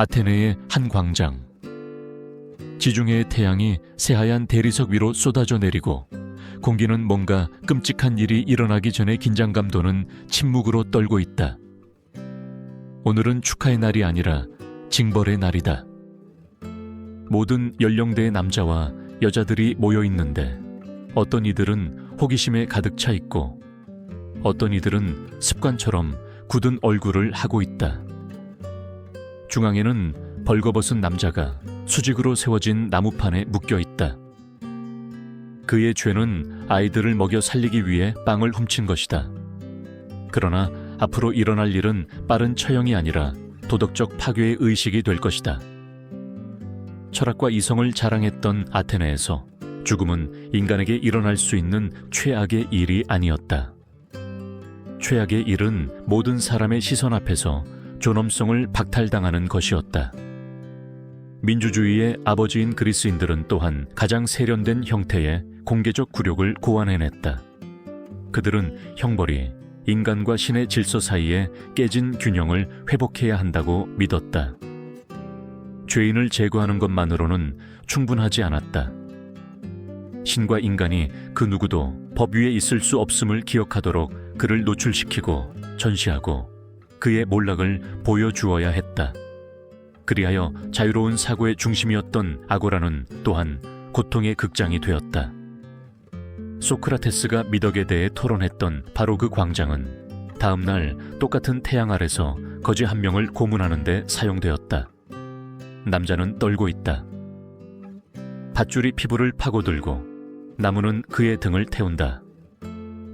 아테네의 한 광장. 지중해의 태양이 새하얀 대리석 위로 쏟아져 내리고 공기는 뭔가 끔찍한 일이 일어나기 전에 긴장감도는 침묵으로 떨고 있다. 오늘은 축하의 날이 아니라 징벌의 날이다. 모든 연령대의 남자와 여자들이 모여 있는데 어떤 이들은 호기심에 가득 차 있고 어떤 이들은 습관처럼 굳은 얼굴을 하고 있다. 중앙에는 벌거벗은 남자가 수직으로 세워진 나무판에 묶여 있다. 그의 죄는 아이들을 먹여 살리기 위해 빵을 훔친 것이다. 그러나 앞으로 일어날 일은 빠른 처형이 아니라 도덕적 파괴의 의식이 될 것이다. 철학과 이성을 자랑했던 아테네에서 죽음은 인간에게 일어날 수 있는 최악의 일이 아니었다. 최악의 일은 모든 사람의 시선 앞에서 존엄성을 박탈당하는 것이었다. 민주주의의 아버지인 그리스인들은 또한 가장 세련된 형태의 공개적 굴욕을 고안해냈다. 그들은 형벌이 인간과 신의 질서 사이에 깨진 균형을 회복해야 한다고 믿었다. 죄인을 제거하는 것만으로는 충분하지 않았다. 신과 인간이 그 누구도 법 위에 있을 수 없음을 기억하도록 그를 노출시키고 전시하고 그의 몰락을 보여주어야 했다. 그리하여 자유로운 사고의 중심이었던 아고라는 또한 고통의 극장이 되었다. 소크라테스가 미덕에 대해 토론했던 바로 그 광장은 다음 날 똑같은 태양 아래서 거지 한 명을 고문하는 데 사용되었다. 남자는 떨고 있다. 밧줄이 피부를 파고들고 나무는 그의 등을 태운다.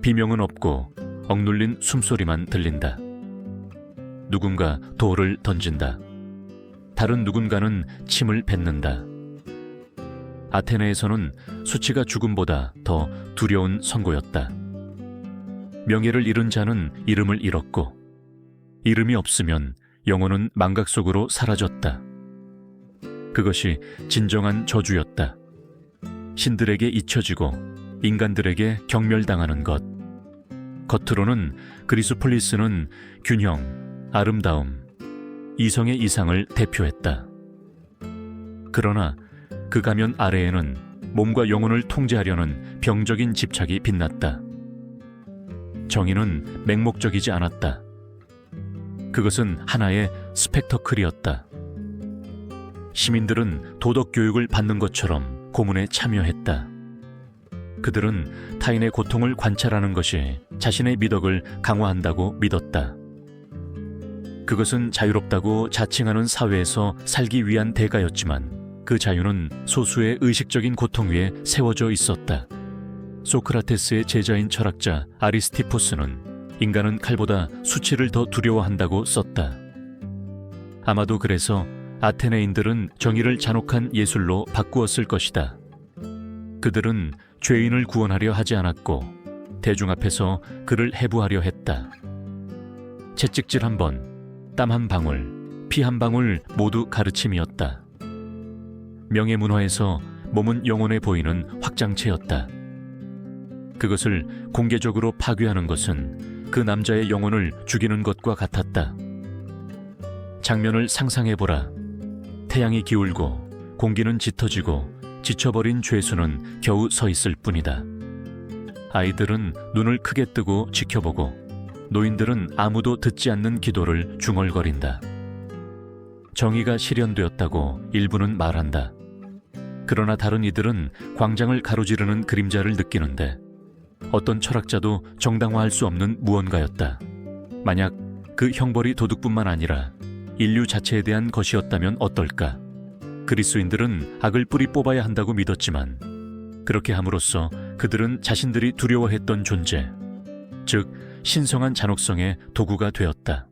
비명은 없고 억눌린 숨소리만 들린다. 누군가 돌을 던진다. 다른 누군가는 침을 뱉는다. 아테네에서는 수치가 죽음보다 더 두려운 선고였다. 명예를 잃은 자는 이름을 잃었고 이름이 없으면 영혼은 망각 속으로 사라졌다. 그것이 진정한 저주였다. 신들에게 잊혀지고 인간들에게 경멸당하는 것. 겉으로는 그리스폴리스는 균형, 아름다움, 이성의 이상을 대표했다. 그러나 그 가면 아래에는 몸과 영혼을 통제하려는 병적인 집착이 빛났다. 정의는 맹목적이지 않았다. 그것은 하나의 스펙터클이었다. 시민들은 도덕 교육을 받는 것처럼 고문에 참여했다. 그들은 타인의 고통을 관찰하는 것이 자신의 미덕을 강화한다고 믿었다. 그것은 자유롭다고 자칭하는 사회에서 살기 위한 대가였지만 그 자유는 소수의 의식적인 고통 위에 세워져 있었다. 소크라테스의 제자인 철학자 아리스티포스는 인간은 칼보다 수치를 더 두려워한다고 썼다. 아마도 그래서 아테네인들은 정의를 잔혹한 예술로 바꾸었을 것이다. 그들은 죄인을 구원하려 하지 않았고 대중 앞에서 그를 해부하려 했다. 채찍질 한 번, 땀 한 방울, 피 한 방울 모두 가르침이었다. 명예문화에서 몸은 영혼에 보이는 확장체였다. 그것을 공개적으로 파괴하는 것은 그 남자의 영혼을 죽이는 것과 같았다. 장면을 상상해보라. 태양이 기울고 공기는 짙어지고 지쳐버린 죄수는 겨우 서 있을 뿐이다. 아이들은 눈을 크게 뜨고 지켜보고 노인들은 아무도 듣지 않는 기도를 중얼거린다. 정의가 실현되었다고 일부는 말한다. 그러나 다른 이들은 광장을 가로지르는 그림자를 느끼는데 어떤 철학자도 정당화할 수 없는 무언가였다. 만약 그 형벌이 도둑뿐만 아니라 인류 자체에 대한 것이었다면 어떨까? 그리스인들은 악을 뿌리 뽑아야 한다고 믿었지만 그렇게 함으로써 그들은 자신들이 두려워했던 존재, 즉 신성한 잔혹성의 도구가 되었다.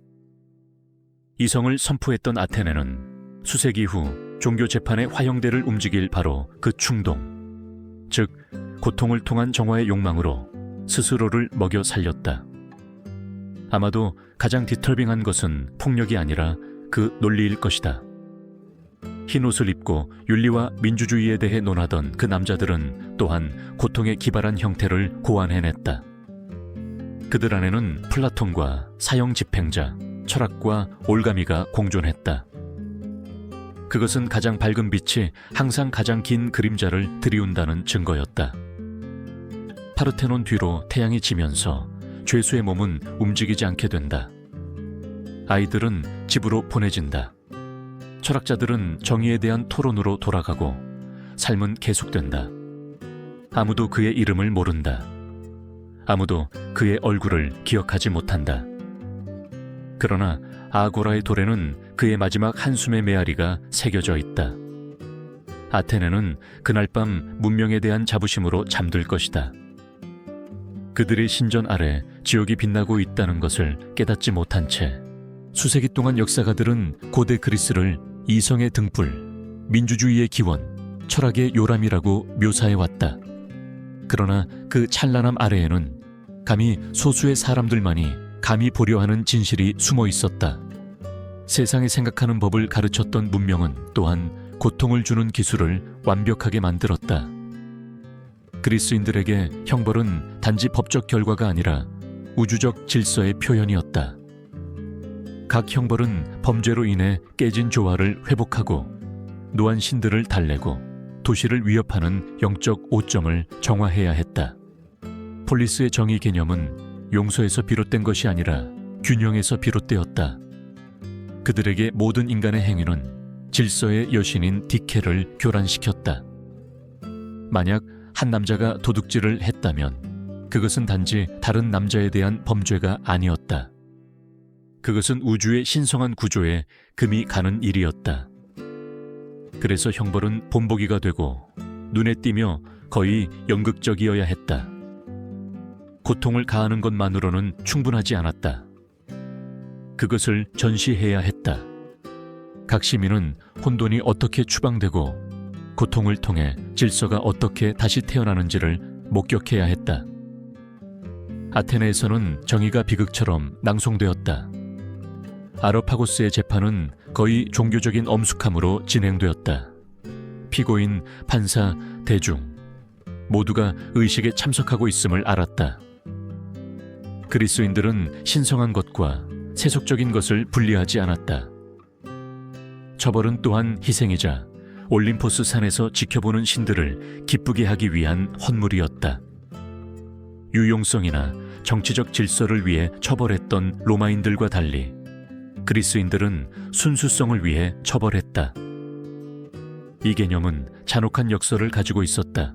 이성을 선포했던 아테네는 수세기 후 종교 재판의 화형대를 움직일 바로 그 충동, 즉 고통을 통한 정화의 욕망으로 스스로를 먹여 살렸다. 아마도 가장 디터빙한 것은 폭력이 아니라 그 논리일 것이다. 흰 옷을 입고 윤리와 민주주의에 대해 논하던 그 남자들은 또한 고통의 기발한 형태를 고안해냈다. 그들 안에는 플라톤과 사형 집행자, 철학과 올가미가 공존했다. 그것은 가장 밝은 빛이 항상 가장 긴 그림자를 들이운다는 증거였다. 파르테논 뒤로 태양이 지면서 죄수의 몸은 움직이지 않게 된다. 아이들은 집으로 보내진다. 철학자들은 정의에 대한 토론으로 돌아가고 삶은 계속된다. 아무도 그의 이름을 모른다. 아무도 그의 얼굴을 기억하지 못한다. 그러나 아고라의 돌에는 그의 마지막 한숨의 메아리가 새겨져 있다. 아테네는 그날 밤 문명에 대한 자부심으로 잠들 것이다. 그들의 신전 아래 지옥이 빛나고 있다는 것을 깨닫지 못한 채 수세기 동안 역사가들은 고대 그리스를 이성의 등불, 민주주의의 기원, 철학의 요람이라고 묘사해왔다. 그러나 그 찬란함 아래에는 감히 소수의 사람들만이 감히 보려 하는 진실이 숨어 있었다. 세상이 생각하는 법을 가르쳤던 문명은 또한 고통을 주는 기술을 완벽하게 만들었다. 그리스인들에게 형벌은 단지 법적 결과가 아니라 우주적 질서의 표현이었다. 각 형벌은 범죄로 인해 깨진 조화를 회복하고 노한 신들을 달래고 도시를 위협하는 영적 오점을 정화해야 했다. 폴리스의 정의 개념은 용서에서 비롯된 것이 아니라 균형에서 비롯되었다. 그들에게 모든 인간의 행위는 질서의 여신인 디케를 교란시켰다. 만약 한 남자가 도둑질을 했다면 그것은 단지 다른 남자에 대한 범죄가 아니었다. 그것은 우주의 신성한 구조에 금이 가는 일이었다. 그래서 형벌은 본보기가 되고 눈에 띄며 거의 연극적이어야 했다. 고통을 가하는 것만으로는 충분하지 않았다. 그것을 전시해야 했다. 각 시민은 혼돈이 어떻게 추방되고 고통을 통해 질서가 어떻게 다시 태어나는지를 목격해야 했다. 아테네에서는 정의가 비극처럼 낭송되었다. 아레오파고스의 재판은 거의 종교적인 엄숙함으로 진행되었다. 피고인, 판사, 대중 모두가 의식에 참석하고 있음을 알았다. 그리스인들은 신성한 것과 세속적인 것을 분리하지 않았다. 처벌은 또한 희생이자 올림포스 산에서 지켜보는 신들을 기쁘게 하기 위한 헌물이었다. 유용성이나 정치적 질서를 위해 처벌했던 로마인들과 달리 그리스인들은 순수성을 위해 처벌했다. 이 개념은 잔혹한 역설을 가지고 있었다.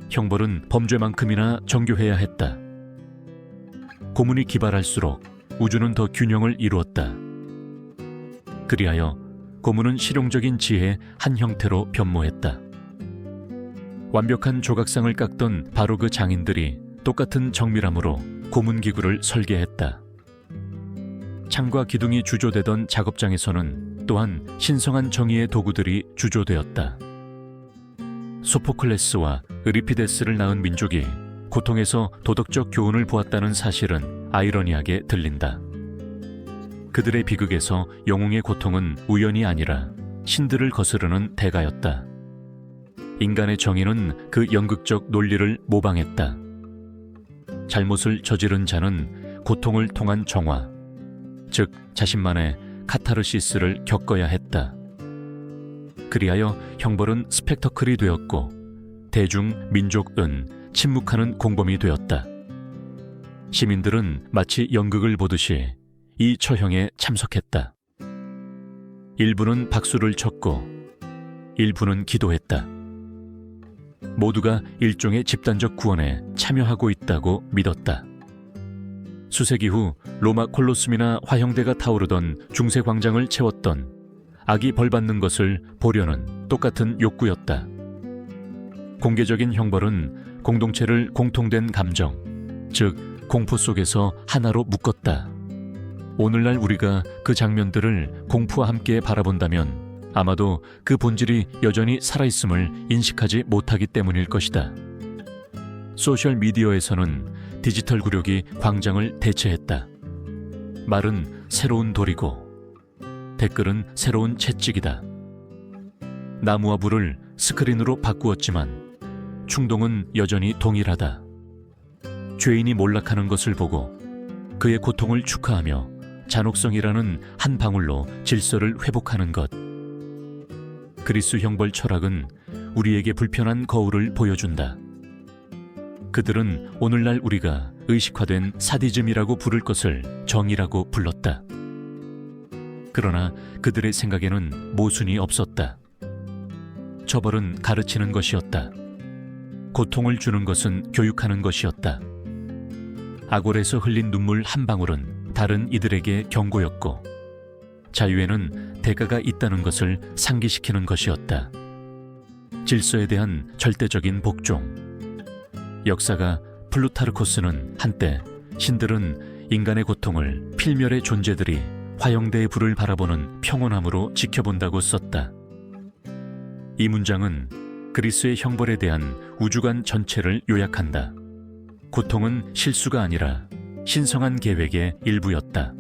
형벌은 범죄만큼이나 정교해야 했다. 고문이 기발할수록 우주는 더 균형을 이루었다. 그리하여 고문은 실용적인 지혜의 한 형태로 변모했다. 완벽한 조각상을 깎던 바로 그 장인들이 똑같은 정밀함으로 고문기구를 설계했다. 창과 기둥이 주조되던 작업장에서는 또한 신성한 정의의 도구들이 주조되었다. 소포클레스와 으리피데스를 낳은 민족이 고통에서 도덕적 교훈을 보았다는 사실은 아이러니하게 들린다. 그들의 비극에서 영웅의 고통은 우연이 아니라 신들을 거스르는 대가였다. 인간의 정의는 그 연극적 논리를 모방했다. 잘못을 저지른 자는 고통을 통한 정화, 즉 자신만의 카타르시스를 겪어야 했다. 그리하여 형벌은 스펙터클이 되었고 대중, 민족은 침묵하는 공범이 되었다. 시민들은 마치 연극을 보듯이 이 처형에 참석했다. 일부는 박수를 쳤고 일부는 기도했다. 모두가 일종의 집단적 구원에 참여하고 있다고 믿었다. 수세기 후 로마 콜로세움이나 화형대가 타오르던 중세 광장을 채웠던 악이 벌받는 것을 보려는 똑같은 욕구였다. 공개적인 형벌은 공동체를 공통된 감정, 즉 공포 속에서 하나로 묶었다. 오늘날 우리가 그 장면들을 공포와 함께 바라본다면 아마도 그 본질이 여전히 살아있음을 인식하지 못하기 때문일 것이다. 소셜미디어에서는 디지털 굴욕이 광장을 대체했다. 말은 새로운 돌이고 댓글은 새로운 채찍이다. 나무와 불을 스크린으로 바꾸었지만 충동은 여전히 동일하다. 죄인이 몰락하는 것을 보고 그의 고통을 축하하며 잔혹성이라는 한 방울로 질서를 회복하는 것. 그리스 형벌 철학은 우리에게 불편한 거울을 보여준다. 그들은 오늘날 우리가 의식화된 사디즘이라고 부를 것을 정의라고 불렀다. 그러나 그들의 생각에는 모순이 없었다. 처벌은 가르치는 것이었다. 고통을 주는 것은 교육하는 것이었다. 아골에서 흘린 눈물 한 방울은 다른 이들에게 경고였고, 자유에는 대가가 있다는 것을 상기시키는 것이었다. 질서에 대한 절대적인 복종. 역사가 플루타르코스는 한때 신들은 인간의 고통을 필멸의 존재들이 화영대의 불을 바라보는 평온함으로 지켜본다고 썼다. 이 문장은 그리스의 형벌에 대한 우주관 전체를 요약한다. 고통은 실수가 아니라 신성한 계획의 일부였다.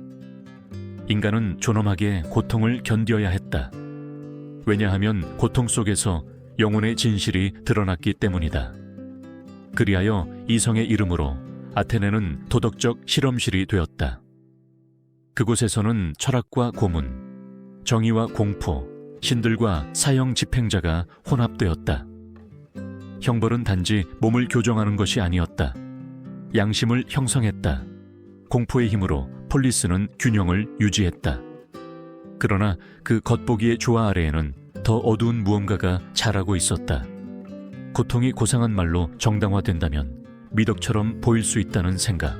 인간은 존엄하게 고통을 견뎌야 했다. 왜냐하면 고통 속에서 영혼의 진실이 드러났기 때문이다. 그리하여 이성의 이름으로 아테네는 도덕적 실험실이 되었다. 그곳에서는 철학과 고문, 정의와 공포, 신들과 사형 집행자가 혼합되었다. 형벌은 단지 몸을 교정하는 것이 아니었다. 양심을 형성했다. 공포의 힘으로 폴리스는 균형을 유지했다. 그러나 그 겉보기의 조화 아래에는 더 어두운 무언가가 자라고 있었다. 고통이 고상한 말로 정당화된다면 미덕처럼 보일 수 있다는 생각.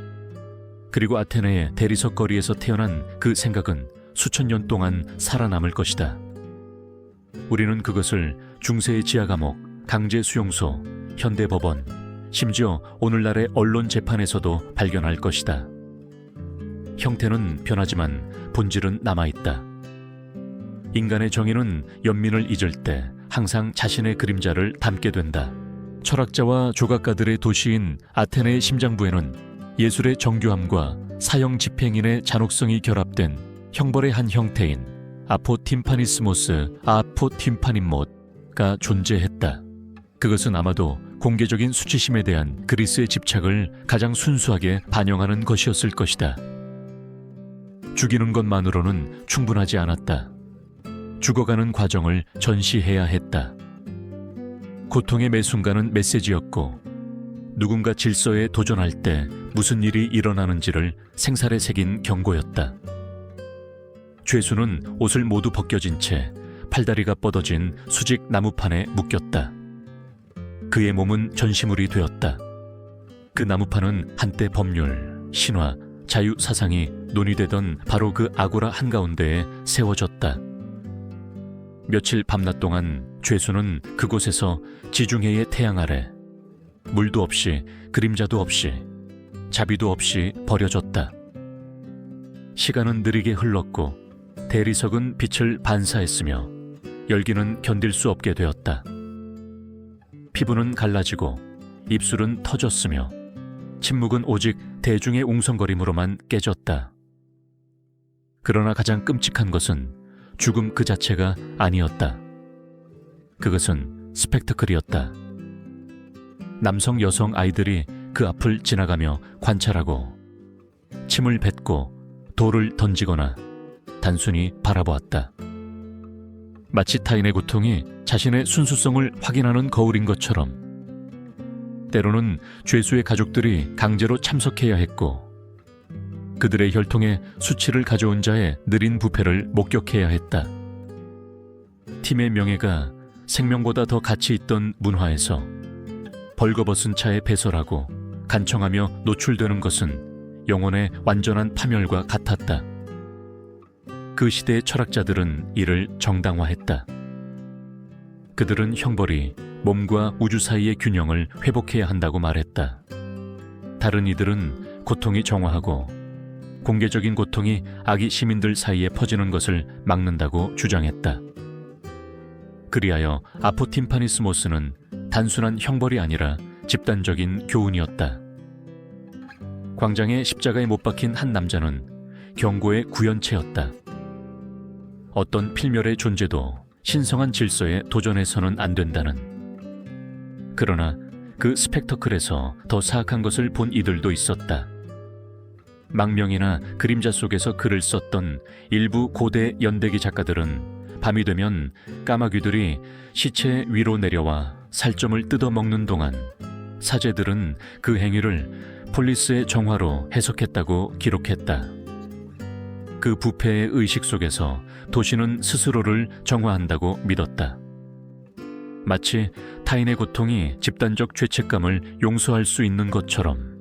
그리고 아테네의 대리석 거리에서 태어난 그 생각은 수천 년 동안 살아남을 것이다. 우리는 그것을 중세의 지하 감옥, 강제 수용소, 현대 법원, 심지어 오늘날의 언론 재판에서도 발견할 것이다. 형태는 변하지만 본질은 남아있다. 인간의 정의는 연민을 잊을 때 항상 자신의 그림자를 담게 된다. 철학자와 조각가들의 도시인 아테네의 심장부에는 예술의 정교함과 사형 집행인의 잔혹성이 결합된 형벌의 한 형태인 아포팀파니스모스 아포팀파님못가 존재했다. 그것은 아마도 공개적인 수치심에 대한 그리스의 집착을 가장 순수하게 반영하는 것이었을 것이다. 죽이는 것만으로는 충분하지 않았다. 죽어가는 과정을 전시해야 했다. 고통의 매 순간은 메시지였고, 누군가 질서에 도전할 때 무슨 일이 일어나는지를 생살에 새긴 경고였다. 죄수는 옷을 모두 벗겨진 채 팔다리가 뻗어진 수직 나무판에 묶였다. 그의 몸은 전시물이 되었다. 그 나무판은 한때 법률, 신화, 자유 사상이 논의되던 바로 그 아고라 한가운데에 세워졌다. 며칠 밤낮 동안 죄수는 그곳에서 지중해의 태양 아래 물도 없이 그림자도 없이 자비도 없이 버려졌다. 시간은 느리게 흘렀고 대리석은 빛을 반사했으며 열기는 견딜 수 없게 되었다. 피부는 갈라지고 입술은 터졌으며 침묵은 오직 대중의 웅성거림으로만 깨졌다. 그러나 가장 끔찍한 것은 죽음 그 자체가 아니었다. 그것은 스펙터클이었다. 남성 여성 아이들이 그 앞을 지나가며 관찰하고 침을 뱉고 돌을 던지거나 단순히 바라보았다. 마치 타인의 고통이 자신의 순수성을 확인하는 거울인 것처럼 때로는 죄수의 가족들이 강제로 참석해야 했고 그들의 혈통에 수치를 가져온 자의 느린 부패를 목격해야 했다. 팀의 명예가 생명보다 더 가치 있던 문화에서 벌거벗은 차에 배설하고 간청하며 노출되는 것은 영혼의 완전한 파멸과 같았다. 그 시대의 철학자들은 이를 정당화했다. 그들은 형벌이 몸과 우주 사이의 균형을 회복해야 한다고 말했다. 다른 이들은 고통이 정화하고 공개적인 고통이 악의 시민들 사이에 퍼지는 것을 막는다고 주장했다. 그리하여 아포팀파니스모스는 단순한 형벌이 아니라 집단적인 교훈이었다. 광장에 십자가에 못 박힌 한 남자는 경고의 구현체였다. 어떤 필멸의 존재도 신성한 질서에 도전해서는 안 된다는. 그러나 그 스펙터클에서 더 사악한 것을 본 이들도 있었다. 망명이나 그림자 속에서 글을 썼던 일부 고대 연대기 작가들은 밤이 되면 까마귀들이 시체 위로 내려와 살점을 뜯어먹는 동안 사제들은 그 행위를 폴리스의 정화로 해석했다고 기록했다. 그 부패의 의식 속에서 도시는 스스로를 정화한다고 믿었다. 마치 타인의 고통이 집단적 죄책감을 용서할 수 있는 것처럼.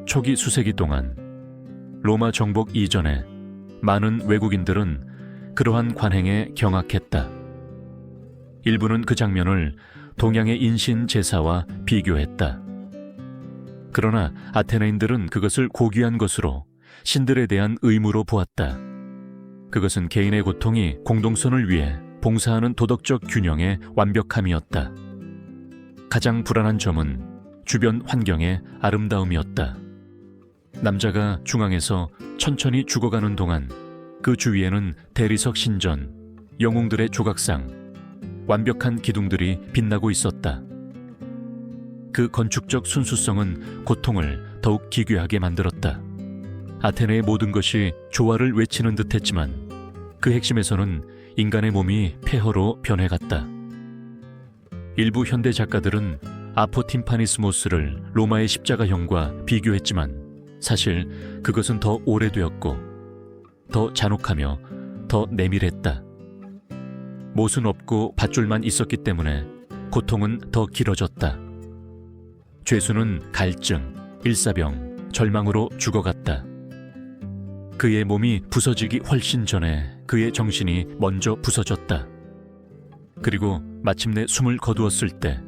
초기 수세기 동안 로마 정복 이전에 많은 외국인들은 그러한 관행에 경악했다. 일부는 그 장면을 동양의 인신 제사와 비교했다. 그러나 아테네인들은 그것을 고귀한 것으로 신들에 대한 의무로 보았다. 그것은 개인의 고통이 공동선을 위해 봉사하는 도덕적 균형의 완벽함이었다. 가장 불안한 점은 주변 환경의 아름다움이었다. 남자가 중앙에서 천천히 죽어가는 동안 그 주위에는 대리석 신전, 영웅들의 조각상, 완벽한 기둥들이 빛나고 있었다. 그 건축적 순수성은 고통을 더욱 기괴하게 만들었다. 아테네의 모든 것이 조화를 외치는 듯했지만 그 핵심에서는 인간의 몸이 폐허로 변해갔다. 일부 현대 작가들은 아포팀파니스모스를 로마의 십자가형과 비교했지만 사실 그것은 더 오래되었고 더 잔혹하며 더 내밀했다. 못은 없고 밧줄만 있었기 때문에 고통은 더 길어졌다. 죄수는 갈증, 일사병, 절망으로 죽어갔다. 그의 몸이 부서지기 훨씬 전에 그의 정신이 먼저 부서졌다. 그리고 마침내 숨을 거두었을 때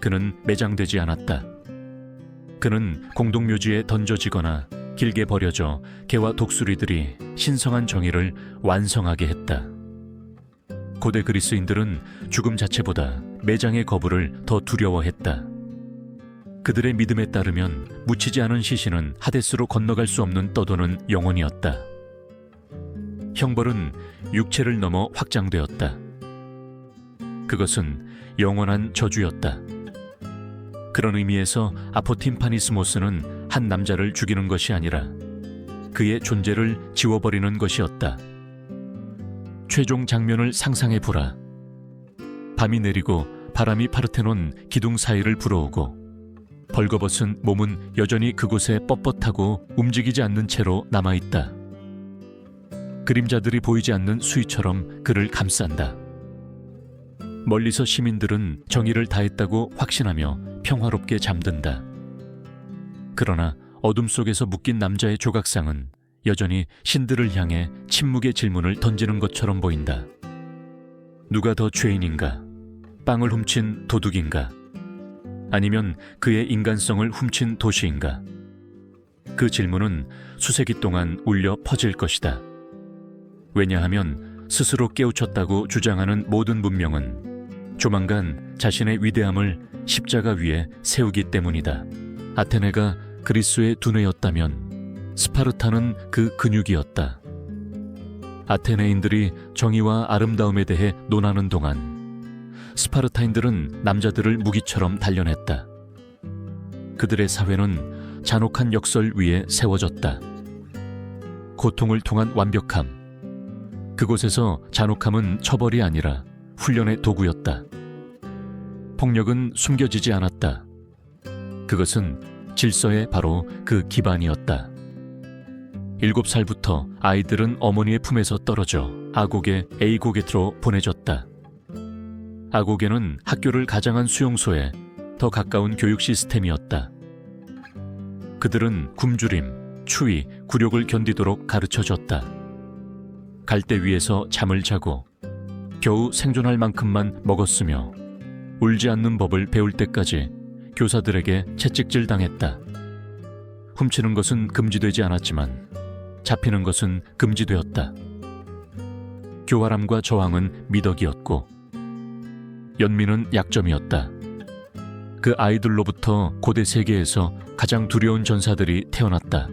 그는 매장되지 않았다. 그는 공동묘지에 던져지거나 길게 버려져 개와 독수리들이 신성한 정의를 완성하게 했다. 고대 그리스인들은 죽음 자체보다 매장의 거부를 더 두려워했다. 그들의 믿음에 따르면 묻히지 않은 시신은 하데스로 건너갈 수 없는 떠도는 영혼이었다. 형벌은 육체를 넘어 확장되었다. 그것은 영원한 저주였다. 그런 의미에서 아포팀파니스모스는 한 남자를 죽이는 것이 아니라 그의 존재를 지워버리는 것이었다. 최종 장면을 상상해보라. 밤이 내리고 바람이 파르테논 기둥 사이를 불어오고 벌거벗은 몸은 여전히 그곳에 뻣뻣하고 움직이지 않는 채로 남아있다. 그림자들이 보이지 않는 수위처럼 그를 감싼다. 멀리서 시민들은 정의를 다했다고 확신하며 평화롭게 잠든다. 그러나 어둠 속에서 묶인 남자의 조각상은 여전히 신들을 향해 침묵의 질문을 던지는 것처럼 보인다. 누가 더 죄인인가? 빵을 훔친 도둑인가? 아니면 그의 인간성을 훔친 도시인가? 그 질문은 수세기 동안 울려 퍼질 것이다. 왜냐하면 스스로 깨우쳤다고 주장하는 모든 문명은 조만간 자신의 위대함을 십자가 위에 세우기 때문이다. 아테네가 그리스의 두뇌였다면 스파르타는 그 근육이었다. 아테네인들이 정의와 아름다움에 대해 논하는 동안 스파르타인들은 남자들을 무기처럼 단련했다. 그들의 사회는 잔혹한 역설 위에 세워졌다. 고통을 통한 완벽함. 그곳에서 잔혹함은 처벌이 아니라 훈련의 도구였다. 폭력은 숨겨지지 않았다. 그것은 질서의 바로 그 기반이었다. 7살부터 아이들은 어머니의 품에서 떨어져 아고게 에이고게트로 보내졌다. 아고게는 학교를 가장한 수용소에 더 가까운 교육 시스템이었다. 그들은 굶주림, 추위, 굴욕을 견디도록 가르쳐줬다. 갈대 위에서 잠을 자고 겨우 생존할 만큼만 먹었으며 울지 않는 법을 배울 때까지 교사들에게 채찍질 당했다. 훔치는 것은 금지되지 않았지만 잡히는 것은 금지되었다. 교활함과 저항은 미덕이었고 연민은 약점이었다. 그 아이들로부터 고대 세계에서 가장 두려운 전사들이 태어났다.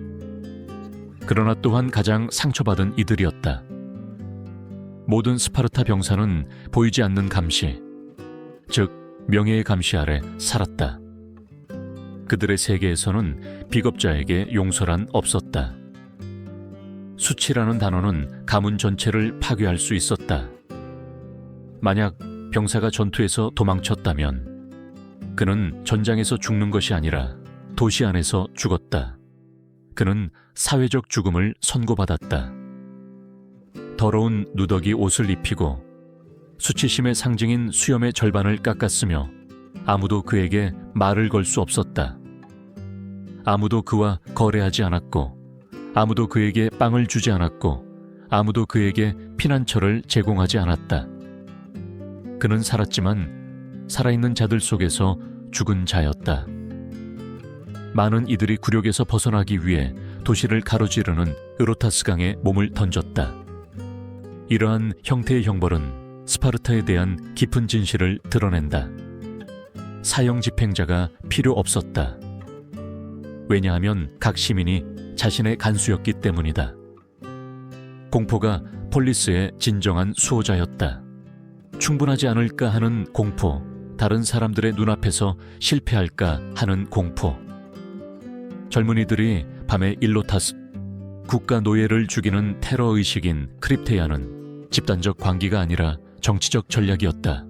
그러나 또한 가장 상처받은 이들이었다. 모든 스파르타 병사는 보이지 않는 감시, 즉 명예의 감시 아래 살았다. 그들의 세계에서는 비겁자에게 용서란 없었다. 수치라는 단어는 가문 전체를 파괴할 수 있었다. 만약 병사가 전투에서 도망쳤다면 그는 전장에서 죽는 것이 아니라 도시 안에서 죽었다. 그는 사회적 죽음을 선고받았다. 더러운 누더기 옷을 입히고 수치심의 상징인 수염의 절반을 깎았으며 아무도 그에게 말을 걸 수 없었다. 아무도 그와 거래하지 않았고 아무도 그에게 빵을 주지 않았고 아무도 그에게 피난처를 제공하지 않았다. 그는 살았지만 살아있는 자들 속에서 죽은 자였다. 많은 이들이 굴욕에서 벗어나기 위해 도시를 가로지르는 으로타스 강에 몸을 던졌다. 이러한 형태의 형벌은 스파르타에 대한 깊은 진실을 드러낸다. 사형 집행자가 필요 없었다. 왜냐하면 각 시민이 자신의 간수였기 때문이다. 공포가 폴리스의 진정한 수호자였다. 충분하지 않을까 하는 공포, 다른 사람들의 눈앞에서 실패할까 하는 공포. 젊은이들이 밤에 일로타스, 국가 노예를 죽이는 테러의식인 크립테이아는 집단적 광기가 아니라 정치적 전략이었다.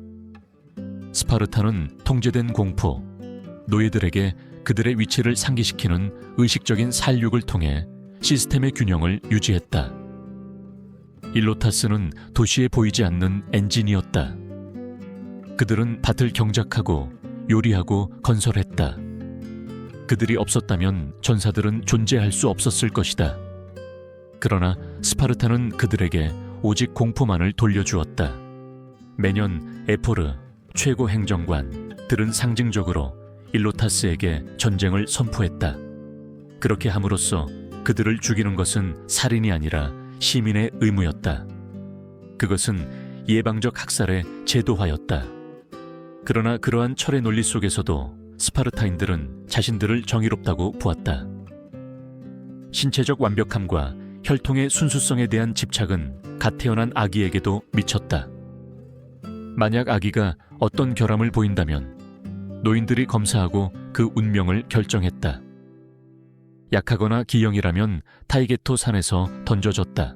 스파르타는 통제된 공포, 노예들에게 그들의 위치를 상기시키는 의식적인 살육을 통해 시스템의 균형을 유지했다. 일로타스는 도시에 보이지 않는 엔진이었다. 그들은 밭을 경작하고 요리하고 건설했다. 그들이 없었다면 전사들은 존재할 수 없었을 것이다. 그러나 스파르타는 그들에게 오직 공포만을 돌려주었다. 매년 에포르, 최고 행정관들은 상징적으로 일로타스에게 전쟁을 선포했다. 그렇게 함으로써 그들을 죽이는 것은 살인이 아니라 시민의 의무였다. 그것은 예방적 학살의 제도화였다. 그러나 그러한 철의 논리 속에서도 스파르타인들은 자신들을 정의롭다고 보았다. 신체적 완벽함과 혈통의 순수성에 대한 집착은 갓 태어난 아기에게도 미쳤다. 만약 아기가 어떤 결함을 보인다면 노인들이 검사하고 그 운명을 결정했다. 약하거나 기형이라면 타이게토 산에서 던져졌다.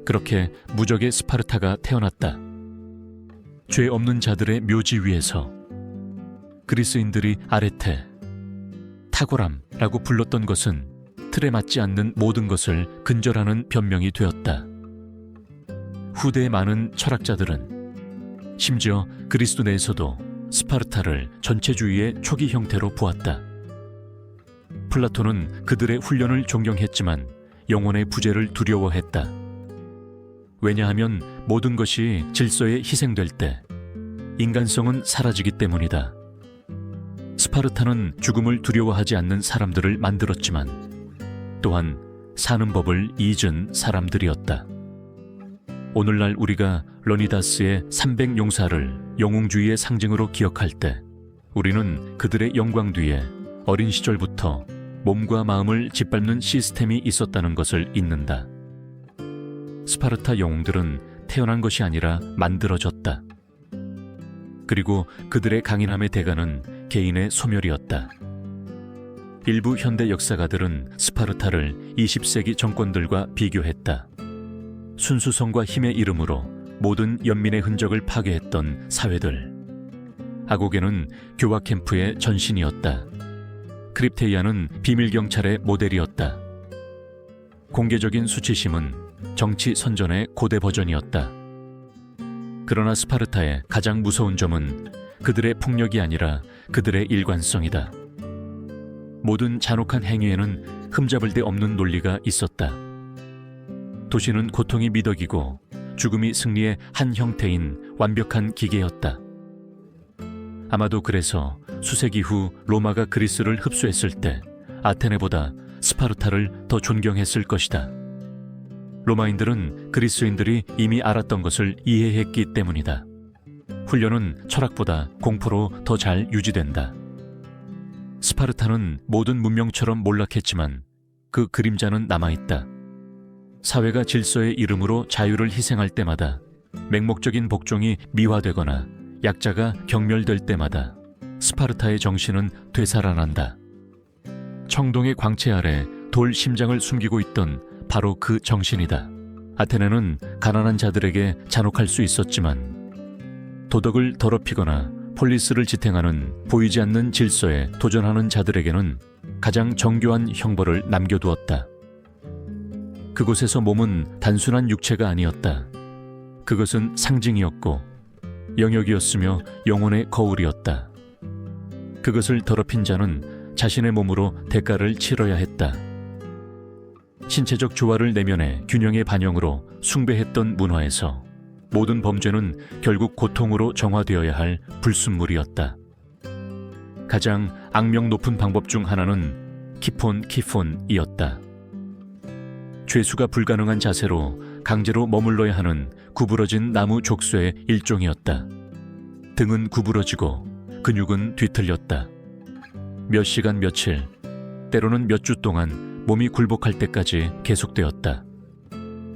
그렇게 무적의 스파르타가 태어났다. 죄 없는 자들의 묘지 위에서 그리스인들이 아레테, 탁월함라고 불렀던 것은 틀에 맞지 않는 모든 것을 근절하는 변명이 되었다. 후대의 많은 철학자들은 심지어 그리스도 내에서도 스파르타를 전체주의의 초기 형태로 보았다. 플라톤은 그들의 훈련을 존경했지만 영혼의 부재를 두려워했다. 왜냐하면 모든 것이 질서에 희생될 때 인간성은 사라지기 때문이다. 스파르타는 죽음을 두려워하지 않는 사람들을 만들었지만 또한 사는 법을 잊은 사람들이었다. 오늘날 우리가 러니다스의 300용사를 영웅주의의 상징으로 기억할 때 우리는 그들의 영광 뒤에 어린 시절부터 몸과 마음을 짓밟는 시스템이 있었다는 것을 잊는다. 스파르타 영웅들은 태어난 것이 아니라 만들어졌다. 그리고 그들의 강인함의 대가는 개인의 소멸이었다. 일부 현대 역사가들은 스파르타를 20세기 정권들과 비교했다. 순수성과 힘의 이름으로 모든 연민의 흔적을 파괴했던 사회들. 아고게는 교화 캠프의 전신이었다. 크립테이아는 비밀경찰의 모델이었다. 공개적인 수치심은 정치 선전의 고대 버전이었다. 그러나 스파르타의 가장 무서운 점은 그들의 폭력이 아니라 그들의 일관성이다. 모든 잔혹한 행위에는 흠잡을 데 없는 논리가 있었다. 도시는 고통이 미덕이고 죽음이 승리의 한 형태인 완벽한 기계였다. 아마도 그래서 수세기 후 로마가 그리스를 흡수했을 때 아테네보다 스파르타를 더 존경했을 것이다. 로마인들은 그리스인들이 이미 알았던 것을 이해했기 때문이다. 훈련은 철학보다 공포로 더 잘 유지된다. 스파르타는 모든 문명처럼 몰락했지만 그 그림자는 남아있다. 사회가 질서의 이름으로 자유를 희생할 때마다, 맹목적인 복종이 미화되거나 약자가 경멸될 때마다 스파르타의 정신은 되살아난다. 청동의 광채 아래 돌 심장을 숨기고 있던 바로 그 정신이다. 아테네는 가난한 자들에게 잔혹할 수 있었지만 도덕을 더럽히거나 폴리스를 지탱하는 보이지 않는 질서에 도전하는 자들에게는 가장 정교한 형벌을 남겨두었다. 그곳에서 몸은 단순한 육체가 아니었다. 그것은 상징이었고 영역이었으며 영혼의 거울이었다. 그것을 더럽힌 자는 자신의 몸으로 대가를 치러야 했다. 신체적 조화를 내면해 균형의 반영으로 숭배했던 문화에서 모든 범죄는 결국 고통으로 정화되어야 할 불순물이었다. 가장 악명 높은 방법 중 하나는 키폰이었다. 죄수가 불가능한 자세로 강제로 머물러야 하는 구부러진 나무 족쇄의 일종이었다. 등은 구부러지고 근육은 뒤틀렸다. 몇 시간 며칠, 때로는 몇 주 동안 몸이 굴복할 때까지 계속되었다.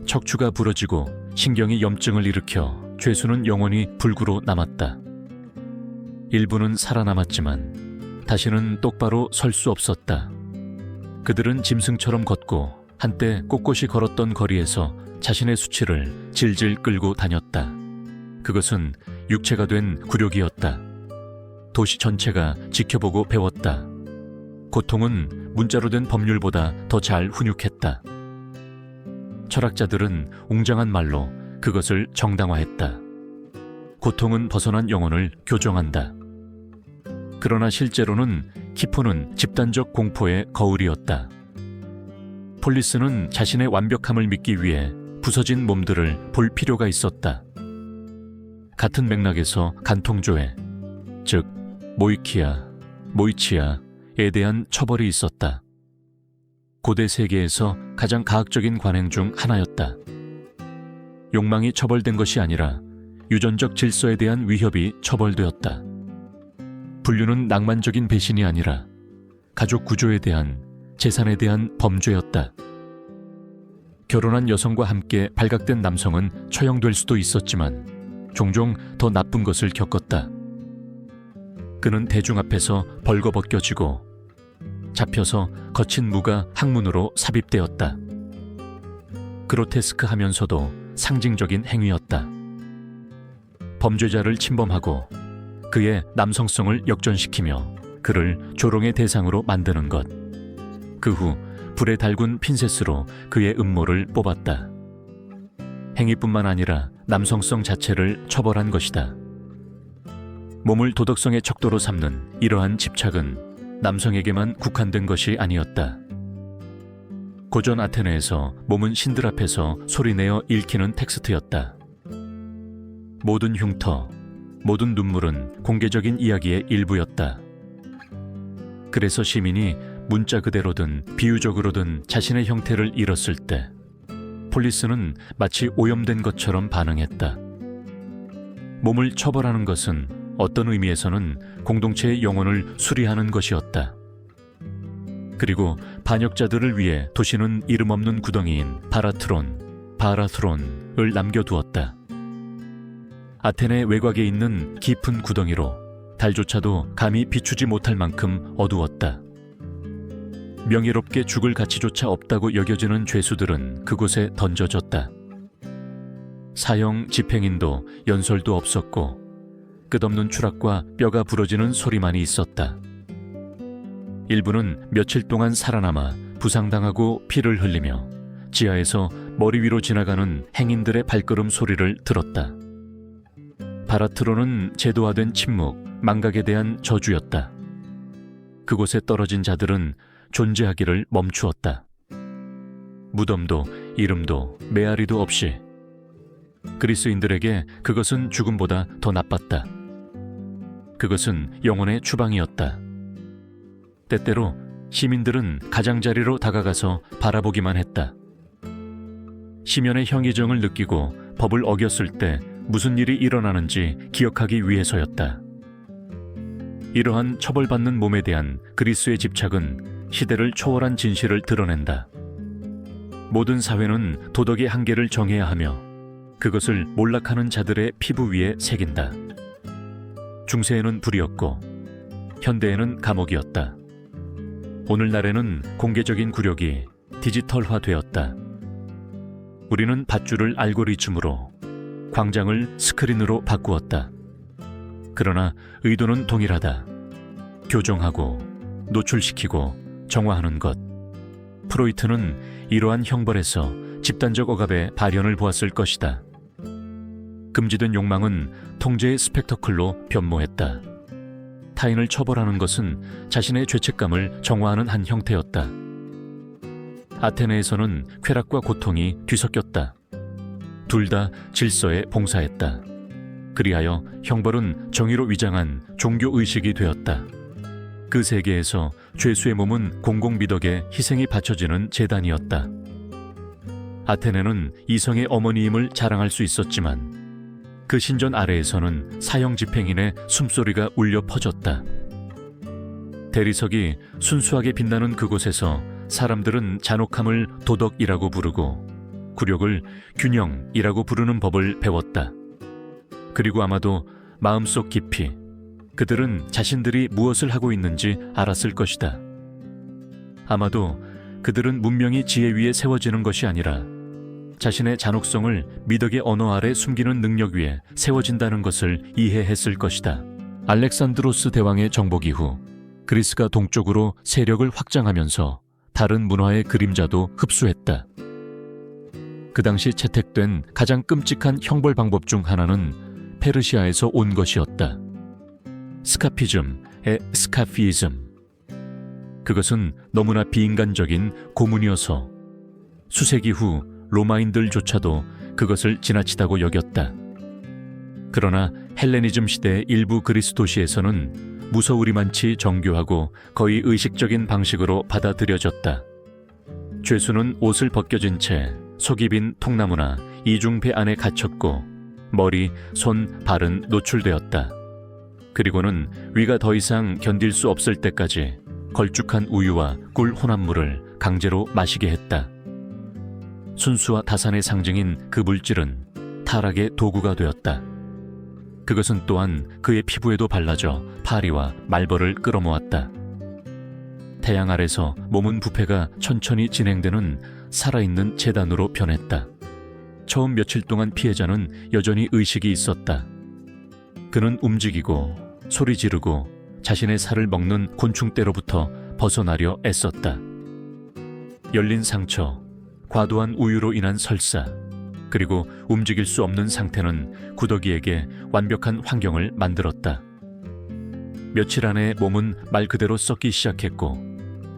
척추가 부러지고 신경이 염증을 일으켜 죄수는 영원히 불구로 남았다. 일부는 살아남았지만 다시는 똑바로 설 수 없었다. 그들은 짐승처럼 걷고 한때 꼿꼿이 걸었던 거리에서 자신의 수치를 질질 끌고 다녔다. 그것은 육체가 된 굴욕이었다. 도시 전체가 지켜보고 배웠다. 고통은 문자로 된 법률보다 더 잘 훈육했다. 철학자들은 웅장한 말로 그것을 정당화했다. 고통은 벗어난 영혼을 교정한다. 그러나 실제로는 키폰은 집단적 공포의 거울이었다. 폴리스는 자신의 완벽함을 믿기 위해 부서진 몸들을 볼 필요가 있었다. 같은 맥락에서 간통조회, 즉 모이치아에 대한 처벌이 있었다. 고대 세계에서 가장 가학적인 관행 중 하나였다. 욕망이 처벌된 것이 아니라 유전적 질서에 대한 위협이 처벌되었다. 분류는 낭만적인 배신이 아니라 가족 구조에 대한, 재산에 대한 범죄였다. 결혼한 여성과 함께 발각된 남성은 처형될 수도 있었지만 종종 더 나쁜 것을 겪었다. 그는 대중 앞에서 벌거벗겨지고 잡혀서 거친 무가 항문으로 삽입되었다. 그로테스크하면서도 상징적인 행위였다. 범죄자를 침범하고 그의 남성성을 역전시키며 그를 조롱의 대상으로 만드는 것. 그 후 불에 달군 핀셋으로 그의 음모를 뽑았다. 행위뿐만 아니라 남성성 자체를 처벌한 것이다. 몸을 도덕성의 척도로 삼는 이러한 집착은 남성에게만 국한된 것이 아니었다. 고전 아테네에서 몸은 신들 앞에서 소리내어 읽히는 텍스트였다. 모든 흉터, 모든 눈물은 공개적인 이야기의 일부였다. 그래서 시민이 문자 그대로든 비유적으로든 자신의 형태를 잃었을 때 폴리스는 마치 오염된 것처럼 반응했다. 몸을 처벌하는 것은 어떤 의미에서는 공동체의 영혼을 수리하는 것이었다. 그리고 반역자들을 위해 도시는 이름 없는 구덩이인 바라트론을 남겨두었다. 아테네 외곽에 있는 깊은 구덩이로 달조차도 감히 비추지 못할 만큼 어두웠다. 명예롭게 죽을 가치조차 없다고 여겨지는 죄수들은 그곳에 던져졌다. 사형 집행인도 연설도 없었고 끝없는 추락과 뼈가 부러지는 소리만이 있었다. 일부는 며칠 동안 살아남아 부상당하고 피를 흘리며 지하에서 머리 위로 지나가는 행인들의 발걸음 소리를 들었다. 바라트론은 제도화된 침묵, 망각에 대한 저주였다. 그곳에 떨어진 자들은 존재하기를 멈추었다. 무덤도 이름도 메아리도 없이. 그리스인들에게 그것은 죽음보다 더 나빴다. 그것은 영혼의 추방이었다. 때때로 시민들은 가장자리로 다가가서 바라보기만 했다. 심연의 형이정을 느끼고 법을 어겼을 때 무슨 일이 일어나는지 기억하기 위해서였다. 이러한 처벌받는 몸에 대한 그리스의 집착은 시대를 초월한 진실을 드러낸다. 모든 사회는 도덕의 한계를 정해야 하며 그것을 몰락하는 자들의 피부 위에 새긴다. 중세에는 불이었고 현대에는 감옥이었다. 오늘날에는 공개적인 굴욕이 디지털화되었다. 우리는 밧줄을 알고리즘으로, 광장을 스크린으로 바꾸었다. 그러나 의도는 동일하다. 교정하고, 노출시키고, 정화하는 것. 프로이트는 이러한 형벌에서 집단적 억압의 발현을 보았을 것이다. 금지된 욕망은 통제의 스펙터클로 변모했다. 타인을 처벌하는 것은 자신의 죄책감을 정화하는 한 형태였다. 아테네에서는 쾌락과 고통이 뒤섞였다. 둘 다 질서에 봉사했다. 그리하여 형벌은 정의로 위장한 종교의식이 되었다. 그 세계에서 죄수의 몸은 공공미덕에 희생이 바쳐지는 제단이었다. 아테네는 이성의 어머니임을 자랑할 수 있었지만 그 신전 아래에서는 사형 집행인의 숨소리가 울려 퍼졌다. 대리석이 순수하게 빛나는 그곳에서 사람들은 잔혹함을 도덕이라고 부르고 굴욕을 균형이라고 부르는 법을 배웠다. 그리고 아마도 마음속 깊이 그들은 자신들이 무엇을 하고 있는지 알았을 것이다. 아마도 그들은 문명이 지혜 위에 세워지는 것이 아니라 자신의 잔혹성을 미덕의 언어 아래 숨기는 능력 위에 세워진다는 것을 이해했을 것이다. 알렉산드로스 대왕의 정복 이후 그리스가 동쪽으로 세력을 확장하면서 다른 문화의 그림자도 흡수했다. 그 당시 채택된 가장 끔찍한 형벌 방법 중 하나는 페르시아에서 온 것이었다. 스카피즘의 스카피이즘. 그것은 너무나 비인간적인 고문이어서 수세기 후 로마인들조차도 그것을 지나치다고 여겼다. 그러나 헬레니즘 시대의 일부 그리스 도시에서는 무서우리만치 정교하고 거의 의식적인 방식으로 받아들여졌다. 죄수는 옷을 벗겨진 채 속이 빈 통나무나 이중배 안에 갇혔고 머리, 손, 발은 노출되었다. 그리고는 위가 더 이상 견딜 수 없을 때까지 걸쭉한 우유와 꿀 혼합물을 강제로 마시게 했다. 순수와 다산의 상징인 그 물질은 타락의 도구가 되었다. 그것은 또한 그의 피부에도 발라져 파리와 말벌을 끌어모았다. 태양 아래서 몸은 부패가 천천히 진행되는 살아있는 재단으로 변했다. 처음 며칠 동안 피해자는 여전히 의식이 있었다. 그는 움직이고 소리 지르고 자신의 살을 먹는 곤충떼로부터 벗어나려 애썼다. 열린 상처, 과도한 우유로 인한 설사, 그리고 움직일 수 없는 상태는 구더기에게 완벽한 환경을 만들었다. 며칠 안에 몸은 말 그대로 썩기 시작했고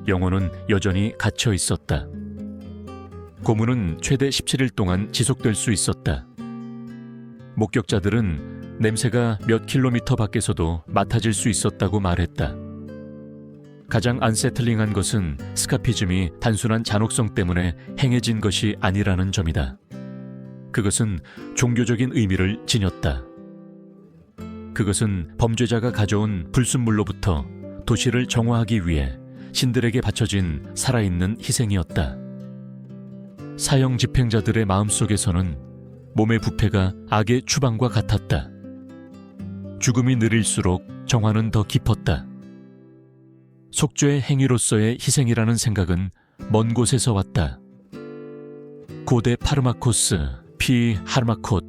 영혼은 여전히 갇혀 있었다. 고문은 최대 17일 동안 지속될 수 있었다. 목격자들은 냄새가 몇 킬로미터 밖에서도 맡아질 수 있었다고 말했다. 가장 안세틀링한 것은 스카피즘이 단순한 잔혹성 때문에 행해진 것이 아니라는 점이다. 그것은 종교적인 의미를 지녔다. 그것은 범죄자가 가져온 불순물로부터 도시를 정화하기 위해 신들에게 바쳐진 살아있는 희생이었다. 사형 집행자들의 마음속에서는 몸의 부패가 악의 추방과 같았다. 죽음이 느릴수록 정화는 더 깊었다. 속죄의 행위로서의 희생이라는 생각은 먼 곳에서 왔다. 고대 파르마코스, 피 하르마콧.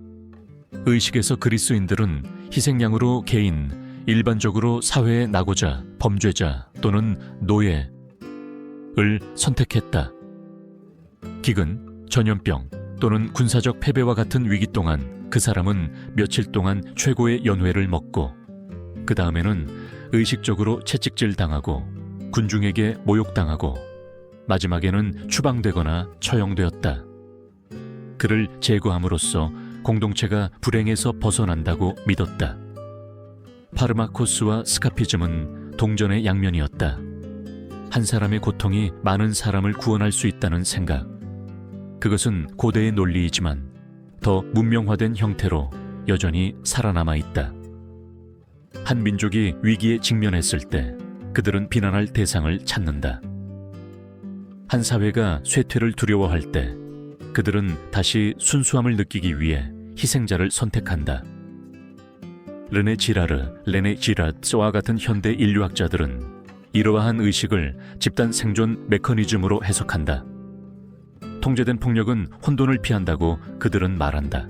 의식에서 그리스인들은 희생양으로 개인, 일반적으로 사회에 나고자 범죄자 또는 노예를 선택했다. 기근, 전염병 또는 군사적 패배와 같은 위기 동안 그 사람은 며칠 동안 최고의 연회를 먹고 그 다음에는 의식적으로 채찍질 당하고 군중에게 모욕당하고 마지막에는 추방되거나 처형되었다. 그를 제거함으로써 공동체가 불행에서 벗어난다고 믿었다. 파르마코스와 스카피즘은 동전의 양면이었다. 한 사람의 고통이 많은 사람을 구원할 수 있다는 생각. 그것은 고대의 논리이지만 더 문명화된 형태로 여전히 살아남아 있다. 한 민족이 위기에 직면했을 때 그들은 비난할 대상을 찾는다. 한 사회가 쇠퇴를 두려워할 때 그들은 다시 순수함을 느끼기 위해 희생자를 선택한다. 르네 지라르, 레네 지라츠와 같은 현대 인류학자들은 이러한 의식을 집단 생존 메커니즘으로 해석한다. 통제된 폭력은 혼돈을 피한다고 그들은 말한다.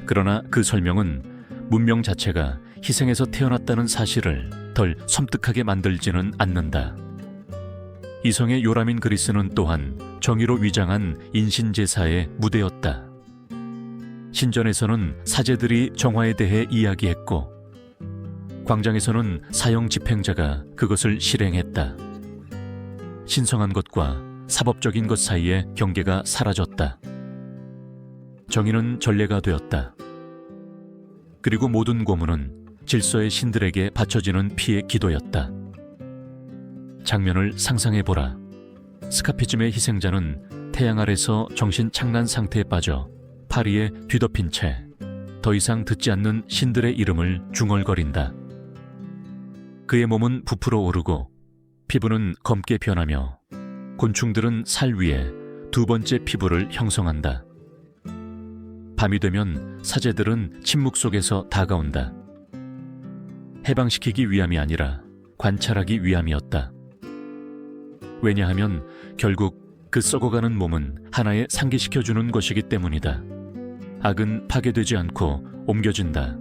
그러나 그 설명은 문명 자체가 희생에서 태어났다는 사실을 덜 섬뜩하게 만들지는 않는다. 이성의 요람인 그리스는 또한 정의로 위장한 인신제사의 무대였다. 신전에서는 사제들이 정화에 대해 이야기했고, 광장에서는 사형 집행자가 그것을 실행했다. 신성한 것과 사법적인 것 사이의 경계가 사라졌다. 정의는 전례가 되었다. 그리고 모든 고문은 질서의 신들에게 바쳐지는 피의 기도였다. 장면을 상상해보라. 스카피즘의 희생자는 태양 아래서 정신 착란 상태에 빠져 파리에 뒤덮인 채 더 이상 듣지 않는 신들의 이름을 중얼거린다. 그의 몸은 부풀어 오르고 피부는 검게 변하며 곤충들은 살 위에 두 번째 피부를 형성한다. 밤이 되면 사제들은 침묵 속에서 다가온다. 해방시키기 위함이 아니라 관찰하기 위함이었다. 왜냐하면 결국 그 썩어가는 몸은 하나에 상기시켜주는 것이기 때문이다. 악은 파괴되지 않고 옮겨진다.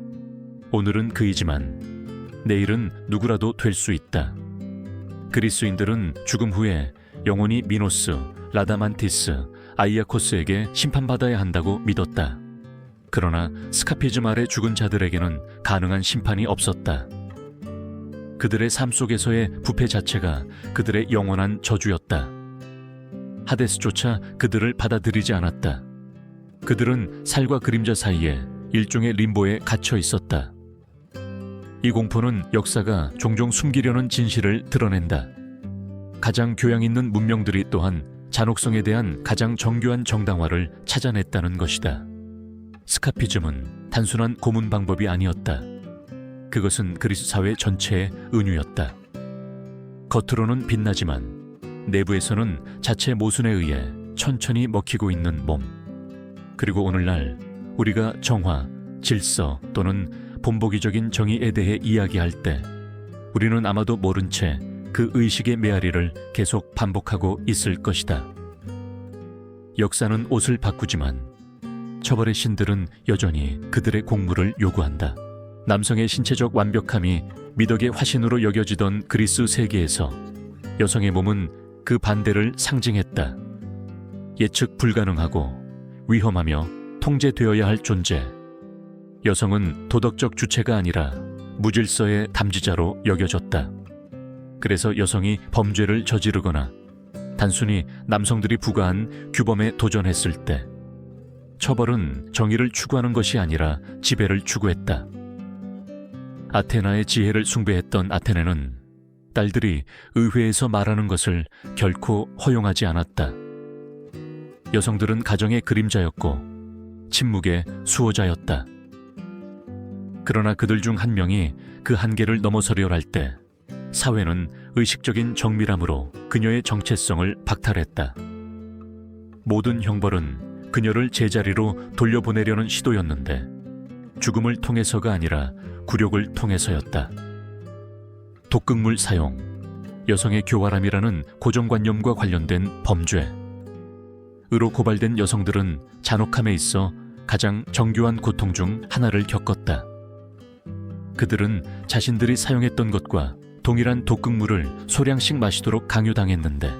오늘은 그이지만 내일은 누구라도 될 수 있다. 그리스인들은 죽음 후에 영혼이 미노스, 라다만티스, 아이아코스에게 심판받아야 한다고 믿었다. 그러나 스카피즘 아래 죽은 자들에게는 가능한 심판이 없었다. 그들의 삶 속에서의 부패 자체가 그들의 영원한 저주였다. 하데스조차 그들을 받아들이지 않았다. 그들은 살과 그림자 사이에 일종의 림보에 갇혀 있었다. 이 공포는 역사가 종종 숨기려는 진실을 드러낸다. 가장 교양 있는 문명들이 또한 잔혹성에 대한 가장 정교한 정당화를 찾아냈다는 것이다. 스카피즘은 단순한 고문 방법이 아니었다. 그것은 그리스 사회 전체의 은유였다. 겉으로는 빛나지만 내부에서는 자체 모순에 의해 천천히 먹히고 있는 몸. 그리고 오늘날 우리가 정화, 질서 또는 본보기적인 정의에 대해 이야기할 때 우리는 아마도 모른 채 그 의식의 메아리를 계속 반복하고 있을 것이다. 역사는 옷을 바꾸지만 처벌의 신들은 여전히 그들의 공물을 요구한다. 남성의 신체적 완벽함이 미덕의 화신으로 여겨지던 그리스 세계에서 여성의 몸은 그 반대를 상징했다. 예측 불가능하고 위험하며 통제되어야 할 존재. 여성은 도덕적 주체가 아니라 무질서의 담지자로 여겨졌다. 그래서 여성이 범죄를 저지르거나 단순히 남성들이 부과한 규범에 도전했을 때 처벌은 정의를 추구하는 것이 아니라 지배를 추구했다. 아테나의 지혜를 숭배했던 아테네는 딸들이 의회에서 말하는 것을 결코 허용하지 않았다. 여성들은 가정의 그림자였고 침묵의 수호자였다. 그러나 그들 중 한 명이 그 한계를 넘어서려 할 때 사회는 의식적인 정밀함으로 그녀의 정체성을 박탈했다. 모든 형벌은 그녀를 제자리로 돌려보내려는 시도였는데 죽음을 통해서가 아니라 굴욕을 통해서였다. 독극물 사용, 여성의 교활함이라는 고정관념과 관련된 범죄. 의로 고발된 여성들은 잔혹함에 있어 가장 정교한 고통 중 하나를 겪었다. 그들은 자신들이 사용했던 것과 동일한 독극물을 소량씩 마시도록 강요당했는데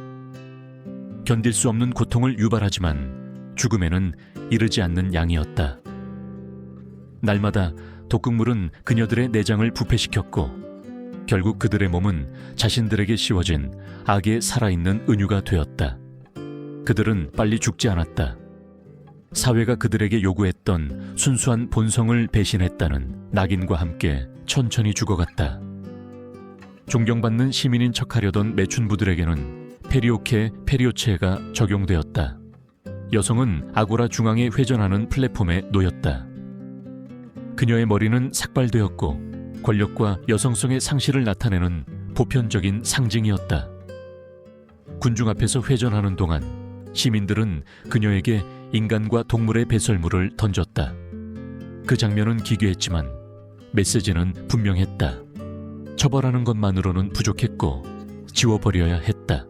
견딜 수 없는 고통을 유발하지만 죽음에는 이르지 않는 양이었다. 날마다 독극물은 그녀들의 내장을 부패시켰고 결국 그들의 몸은 자신들에게 씌워진 악의 살아있는 은유가 되었다. 그들은 빨리 죽지 않았다. 사회가 그들에게 요구했던 순수한 본성을 배신했다는 낙인과 함께 천천히 죽어갔다. 존경받는 시민인 척하려던 매춘부들에게는 페리오케 페리오체가 적용되었다. 여성은 아고라 중앙에 회전하는 플랫폼에 놓였다. 그녀의 머리는 삭발되었고 권력과 여성성의 상실을 나타내는 보편적인 상징이었다. 군중 앞에서 회전하는 동안 시민들은 그녀에게 인간과 동물의 배설물을 던졌다. 그 장면은 기괴했지만 메시지는 분명했다. 처벌하는 것만으로는 부족했고 지워버려야 했다.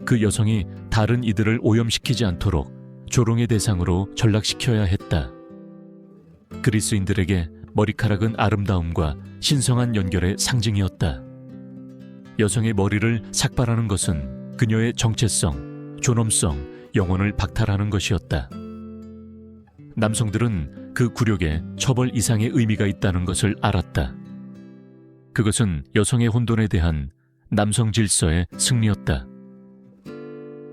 그 여성이 다른 이들을 오염시키지 않도록 조롱의 대상으로 전락시켜야 했다. 그리스인들에게 머리카락은 아름다움과 신성한 연결의 상징이었다. 여성의 머리를 삭발하는 것은 그녀의 정체성, 존엄성, 영혼을 박탈하는 것이었다. 남성들은 그 굴욕에 처벌 이상의 의미가 있다는 것을 알았다. 그것은 여성의 혼돈에 대한 남성 질서의 승리였다.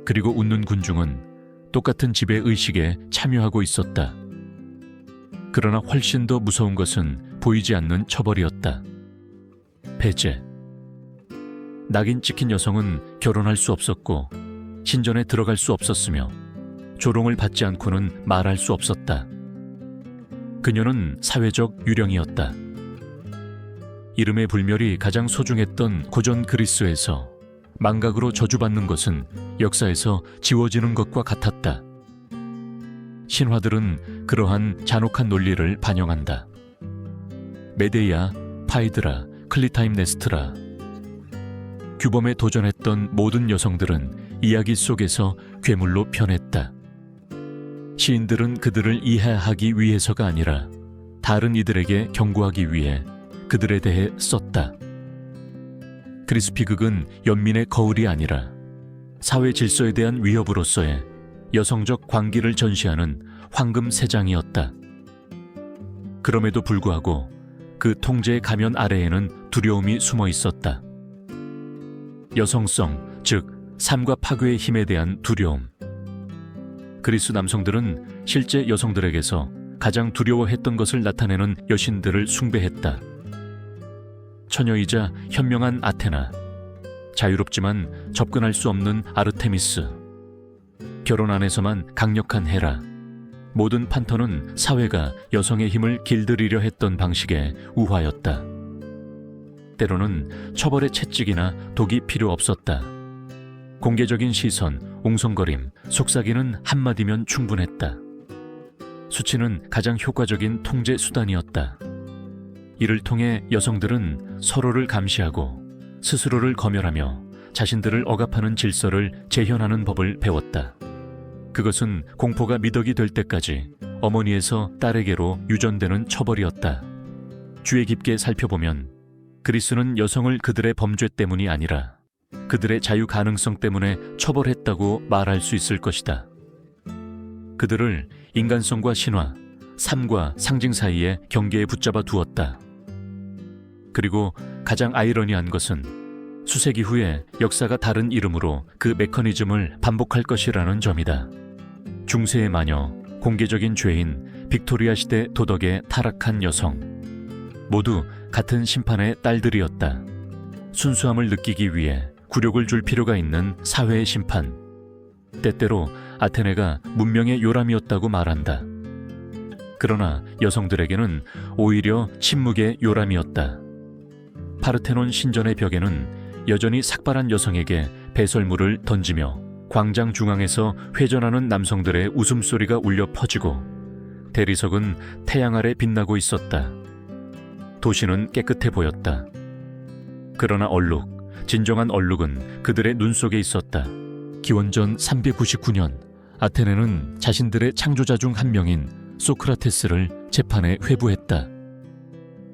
그리고 웃는 군중은 똑같은 지배 의식에 참여하고 있었다. 그러나 훨씬 더 무서운 것은 보이지 않는 처벌이었다. 배제. 낙인 찍힌 여성은 결혼할 수 없었고 신전에 들어갈 수 없었으며 조롱을 받지 않고는 말할 수 없었다. 그녀는 사회적 유령이었다. 이름의 불멸이 가장 소중했던 고전 그리스에서 망각으로 저주받는 것은 역사에서 지워지는 것과 같았다. 신화들은 그러한 잔혹한 논리를 반영한다. 메데이아, 파이드라, 클리타임네스트라. 규범에 도전했던 모든 여성들은 이야기 속에서 괴물로 변했다. 시인들은 그들을 이해하기 위해서가 아니라 다른 이들에게 경고하기 위해 그들에 대해 썼다. 그리스 비극은 연민의 거울이 아니라 사회 질서에 대한 위협으로서의 여성적 광기를 전시하는 황금 세장이었다. 그럼에도 불구하고 그 통제의 가면 아래에는 두려움이 숨어 있었다. 여성성, 즉 삶과 파괴의 힘에 대한 두려움. 그리스 남성들은 실제 여성들에게서 가장 두려워했던 것을 나타내는 여신들을 숭배했다. 처녀이자 현명한 아테나, 자유롭지만 접근할 수 없는 아르테미스, 결혼 안에서만 강력한 헤라. 모든 판터는 사회가 여성의 힘을 길들이려 했던 방식의 우화였다. 때로는 처벌의 채찍이나 독이 필요 없었다. 공개적인 시선, 웅성거림, 속삭이는 한마디면 충분했다. 수치는 가장 효과적인 통제 수단이었다. 이를 통해 여성들은 서로를 감시하고 스스로를 검열하며 자신들을 억압하는 질서를 재현하는 법을 배웠다. 그것은 공포가 미덕이 될 때까지 어머니에서 딸에게로 유전되는 처벌이었다. 주의 깊게 살펴보면 그리스는 여성을 그들의 범죄 때문이 아니라 그들의 자유 가능성 때문에 처벌했다고 말할 수 있을 것이다. 그들을 인간성과 신화, 삶과 상징 사이의 경계에 붙잡아 두었다. 그리고 가장 아이러니한 것은 수세기 후에 역사가 다른 이름으로 그 메커니즘을 반복할 것이라는 점이다. 중세의 마녀, 공개적인 죄인, 빅토리아 시대 도덕에 타락한 여성. 모두 같은 심판의 딸들이었다. 순수함을 느끼기 위해 굴욕을 줄 필요가 있는 사회의 심판. 때때로 아테네가 문명의 요람이었다고 말한다. 그러나 여성들에게는 오히려 침묵의 요람이었다. 파르테논 신전의 벽에는 여전히 삭발한 여성에게 배설물을 던지며 광장 중앙에서 회전하는 남성들의 웃음소리가 울려 퍼지고 대리석은 태양 아래 빛나고 있었다. 도시는 깨끗해 보였다. 그러나 얼룩, 진정한 얼룩은 그들의 눈 속에 있었다. 기원전 399년 아테네는 자신들의 창조자 중 한 명인 소크라테스를 재판에 회부했다.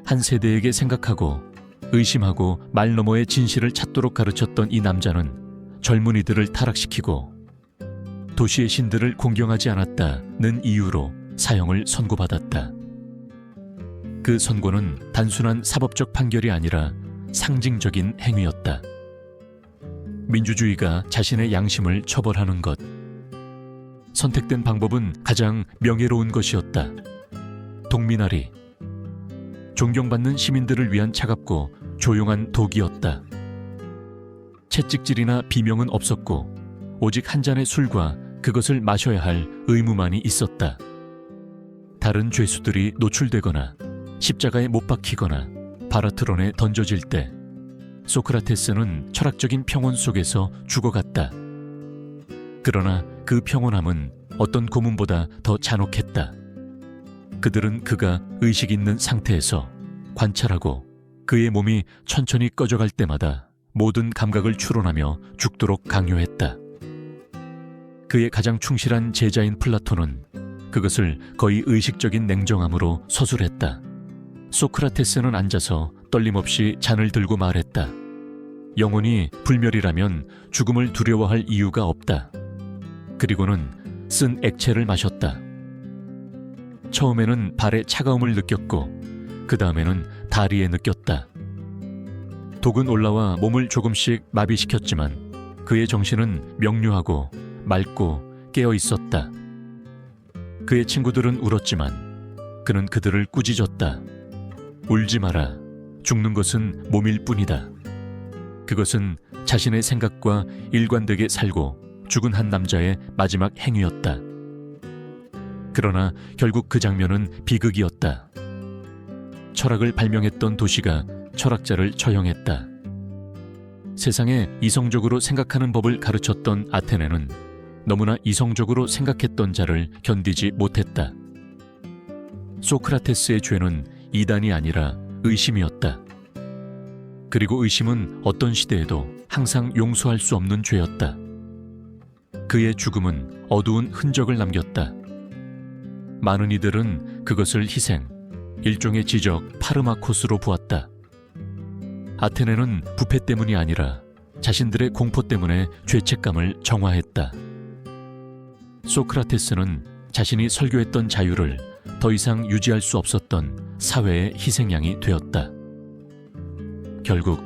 한 세대에게 생각하고 의심하고 말 너머의 진실을 찾도록 가르쳤던 이 남자는 젊은이들을 타락시키고 도시의 신들을 공경하지 않았다는 이유로 사형을 선고받았다. 그 선고는 단순한 사법적 판결이 아니라 상징적인 행위였다. 민주주의가 자신의 양심을 처벌하는 것. 선택된 방법은 가장 명예로운 것이었다. 동미나리. 존경받는 시민들을 위한 차갑고 조용한 독이었다. 채찍질이나 비명은 없었고 오직 한 잔의 술과 그것을 마셔야 할 의무만이 있었다. 다른 죄수들이 노출되거나 십자가에 못 박히거나 바라트론에 던져질 때 소크라테스는 철학적인 평온 속에서 죽어갔다. 그러나 그 평온함은 어떤 고문보다 더 잔혹했다. 그들은 그가 의식 있는 상태에서 관찰하고 그의 몸이 천천히 꺼져갈 때마다 모든 감각을 추론하며 죽도록 강요했다. 그의 가장 충실한 제자인 플라톤은 그것을 거의 의식적인 냉정함으로 서술했다. 소크라테스는 앉아서 떨림없이 잔을 들고 말했다. 영혼이 불멸이라면 죽음을 두려워할 이유가 없다. 그리고는 쓴 액체를 마셨다. 처음에는 발에 차가움을 느꼈고 그 다음에는 다리에 느꼈다. 독은 올라와 몸을 조금씩 마비시켰지만 그의 정신은 명료하고 맑고 깨어 있었다. 그의 친구들은 울었지만 그는 그들을 꾸짖었다. 울지 마라. 죽는 것은 몸일 뿐이다. 그것은 자신의 생각과 일관되게 살고 죽은 한 남자의 마지막 행위였다. 그러나 결국 그 장면은 비극이었다. 철학을 발명했던 도시가 철학자를 처형했다. 세상에 이성적으로 생각하는 법을 가르쳤던 아테네는 너무나 이성적으로 생각했던 자를 견디지 못했다. 소크라테스의 죄는 이단이 아니라 의심이었다. 그리고 의심은 어떤 시대에도 항상 용서할 수 없는 죄였다. 그의 죽음은 어두운 흔적을 남겼다. 많은 이들은 그것을 희생, 일종의 지적, 파르마코스로 보았다. 아테네는 부패 때문이 아니라 자신들의 공포 때문에 죄책감을 정화했다. 소크라테스는 자신이 설교했던 자유를 더 이상 유지할 수 없었던 사회의 희생양이 되었다. 결국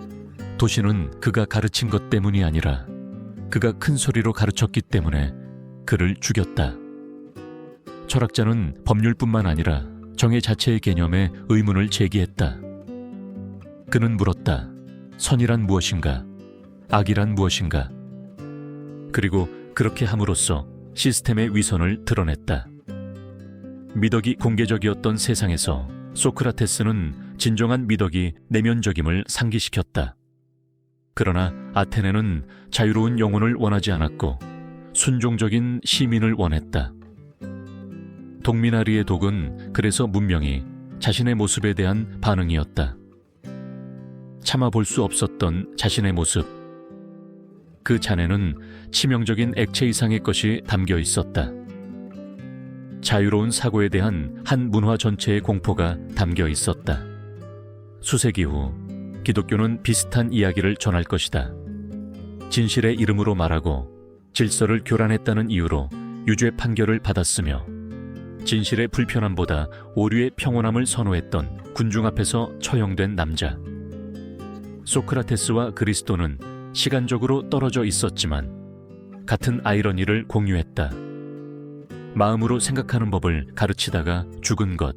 도시는 그가 가르친 것 때문이 아니라 그가 큰 소리로 가르쳤기 때문에 그를 죽였다. 철학자는 법률뿐만 아니라 정의 자체의 개념에 의문을 제기했다. 그는 물었다. 선이란 무엇인가? 악이란 무엇인가? 그리고 그렇게 함으로써 시스템의 위선을 드러냈다. 미덕이 공개적이었던 세상에서 소크라테스는 진정한 미덕이 내면적임을 상기시켰다. 그러나 아테네는 자유로운 영혼을 원하지 않았고 순종적인 시민을 원했다. 동미나리의 독은 그래서 문명이 자신의 모습에 대한 반응이었다. 참아볼 수 없었던 자신의 모습. 그 잔에는 치명적인 액체 이상의 것이 담겨 있었다. 자유로운 사고에 대한 한 문화 전체의 공포가 담겨 있었다. 수세기 후 기독교는 비슷한 이야기를 전할 것이다. 진실의 이름으로 말하고 질서를 교란했다는 이유로 유죄 판결을 받았으며 진실의 불편함보다 오류의 평온함을 선호했던 군중 앞에서 처형된 남자. 소크라테스와 그리스도는 시간적으로 떨어져 있었지만 같은 아이러니를 공유했다. 마음으로 생각하는 법을 가르치다가 죽은 것.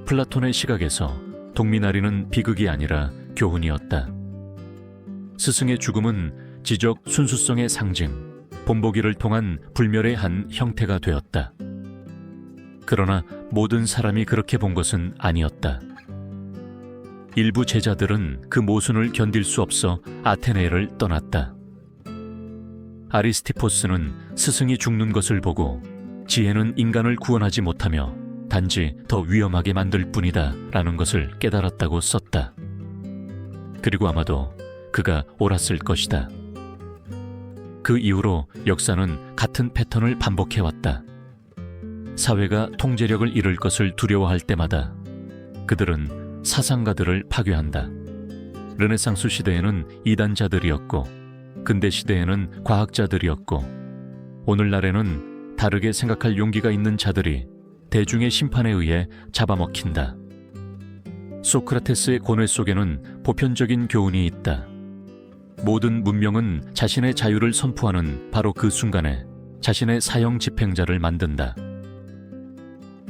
플라톤의 시각에서 동미나리는 비극이 아니라 교훈이었다. 스승의 죽음은 지적 순수성의 상징, 본보기를 통한 불멸의 한 형태가 되었다. 그러나 모든 사람이 그렇게 본 것은 아니었다. 일부 제자들은 그 모순을 견딜 수 없어 아테네를 떠났다. 아리스티포스는 스승이 죽는 것을 보고 지혜는 인간을 구원하지 못하며 단지 더 위험하게 만들 뿐이다 라는 것을 깨달았다고 썼다. 그리고 아마도 그가 옳았을 것이다. 그 이후로 역사는 같은 패턴을 반복해왔다. 사회가 통제력을 잃을 것을 두려워할 때마다 그들은 사상가들을 파괴한다. 르네상스 시대에는 이단자들이었고 근대 시대에는 과학자들이었고 오늘날에는 다르게 생각할 용기가 있는 자들이 대중의 심판에 의해 잡아먹힌다. 소크라테스의 고뇌 속에는 보편적인 교훈이 있다. 모든 문명은 자신의 자유를 선포하는 바로 그 순간에 자신의 사형 집행자를 만든다.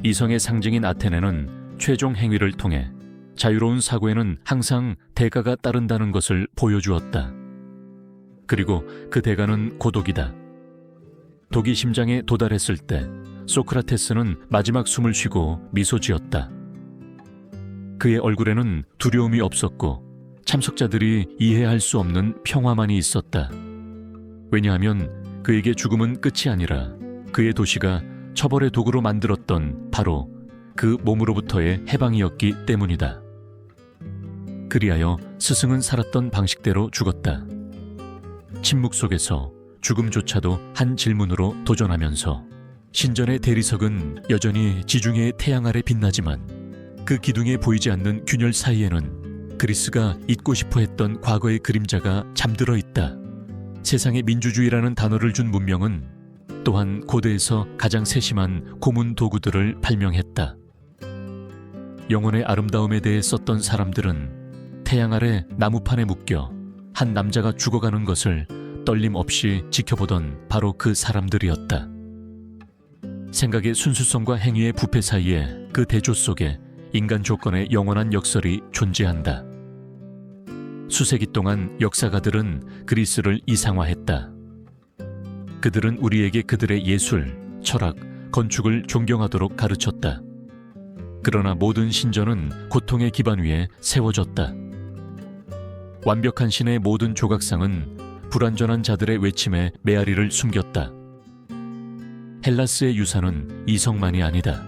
이성의 상징인 아테네는 최종 행위를 통해 자유로운 사고에는 항상 대가가 따른다는 것을 보여주었다. 그리고 그 대가는 고독이다. 독이 심장에 도달했을 때 소크라테스는 마지막 숨을 쉬고 미소 지었다. 그의 얼굴에는 두려움이 없었고 참석자들이 이해할 수 없는 평화만이 있었다. 왜냐하면 그에게 죽음은 끝이 아니라 그의 도시가 처벌의 도구로 만들었던 바로 그 몸으로부터의 해방이었기 때문이다. 그리하여 스승은 살았던 방식대로 죽었다. 침묵 속에서 죽음조차도 한 질문으로 도전하면서 신전의 대리석은 여전히 지중해의 태양 아래 빛나지만 그 기둥에 보이지 않는 균열 사이에는 그리스가 잊고 싶어 했던 과거의 그림자가 잠들어 있다. 세상에 민주주의라는 단어를 준 문명은 또한 고대에서 가장 세심한 고문 도구들을 발명했다. 영혼의 아름다움에 대해 썼던 사람들은 태양 아래 나무판에 묶여 한 남자가 죽어가는 것을 떨림 없이 지켜보던 바로 그 사람들이었다. 생각의 순수성과 행위의 부패 사이에 그 대조 속에 인간 조건의 영원한 역설이 존재한다. 수세기 동안 역사가들은 그리스를 이상화했다. 그들은 우리에게 그들의 예술, 철학, 건축을 존경하도록 가르쳤다. 그러나 모든 신전은 고통의 기반 위에 세워졌다. 완벽한 신의 모든 조각상은 불완전한 자들의 외침에 메아리를 숨겼다. 헬라스의 유산은 이성만이 아니다.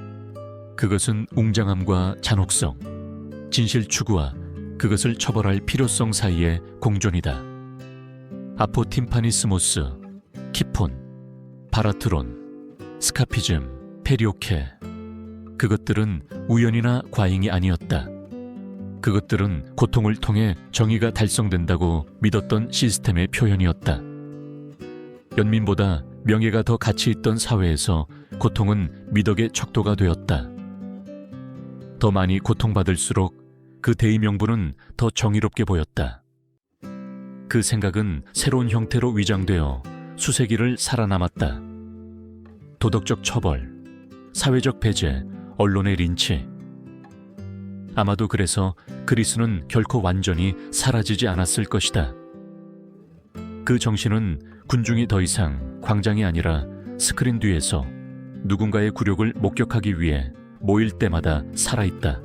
그것은 웅장함과 잔혹성, 진실 추구와 그것을 처벌할 필요성 사이의 공존이다. 아포팀파니스모스, 키폰, 바라트론, 스카피즘, 페리오케, 그것들은 우연이나 과잉이 아니었다. 그것들은 고통을 통해 정의가 달성된다고 믿었던 시스템의 표현이었다. 연민보다 명예가 더 가치 있던 사회에서 고통은 미덕의 척도가 되었다. 더 많이 고통받을수록 그 대의 명분은 더 정의롭게 보였다. 그 생각은 새로운 형태로 위장되어 수세기를 살아남았다. 도덕적 처벌, 사회적 배제, 언론의 린치. 아마도 그래서 그리스는 결코 완전히 사라지지 않았을 것이다. 그 정신은 군중이 더 이상 광장이 아니라 스크린 뒤에서 누군가의 굴욕을 목격하기 위해 모일 때마다 살아있다.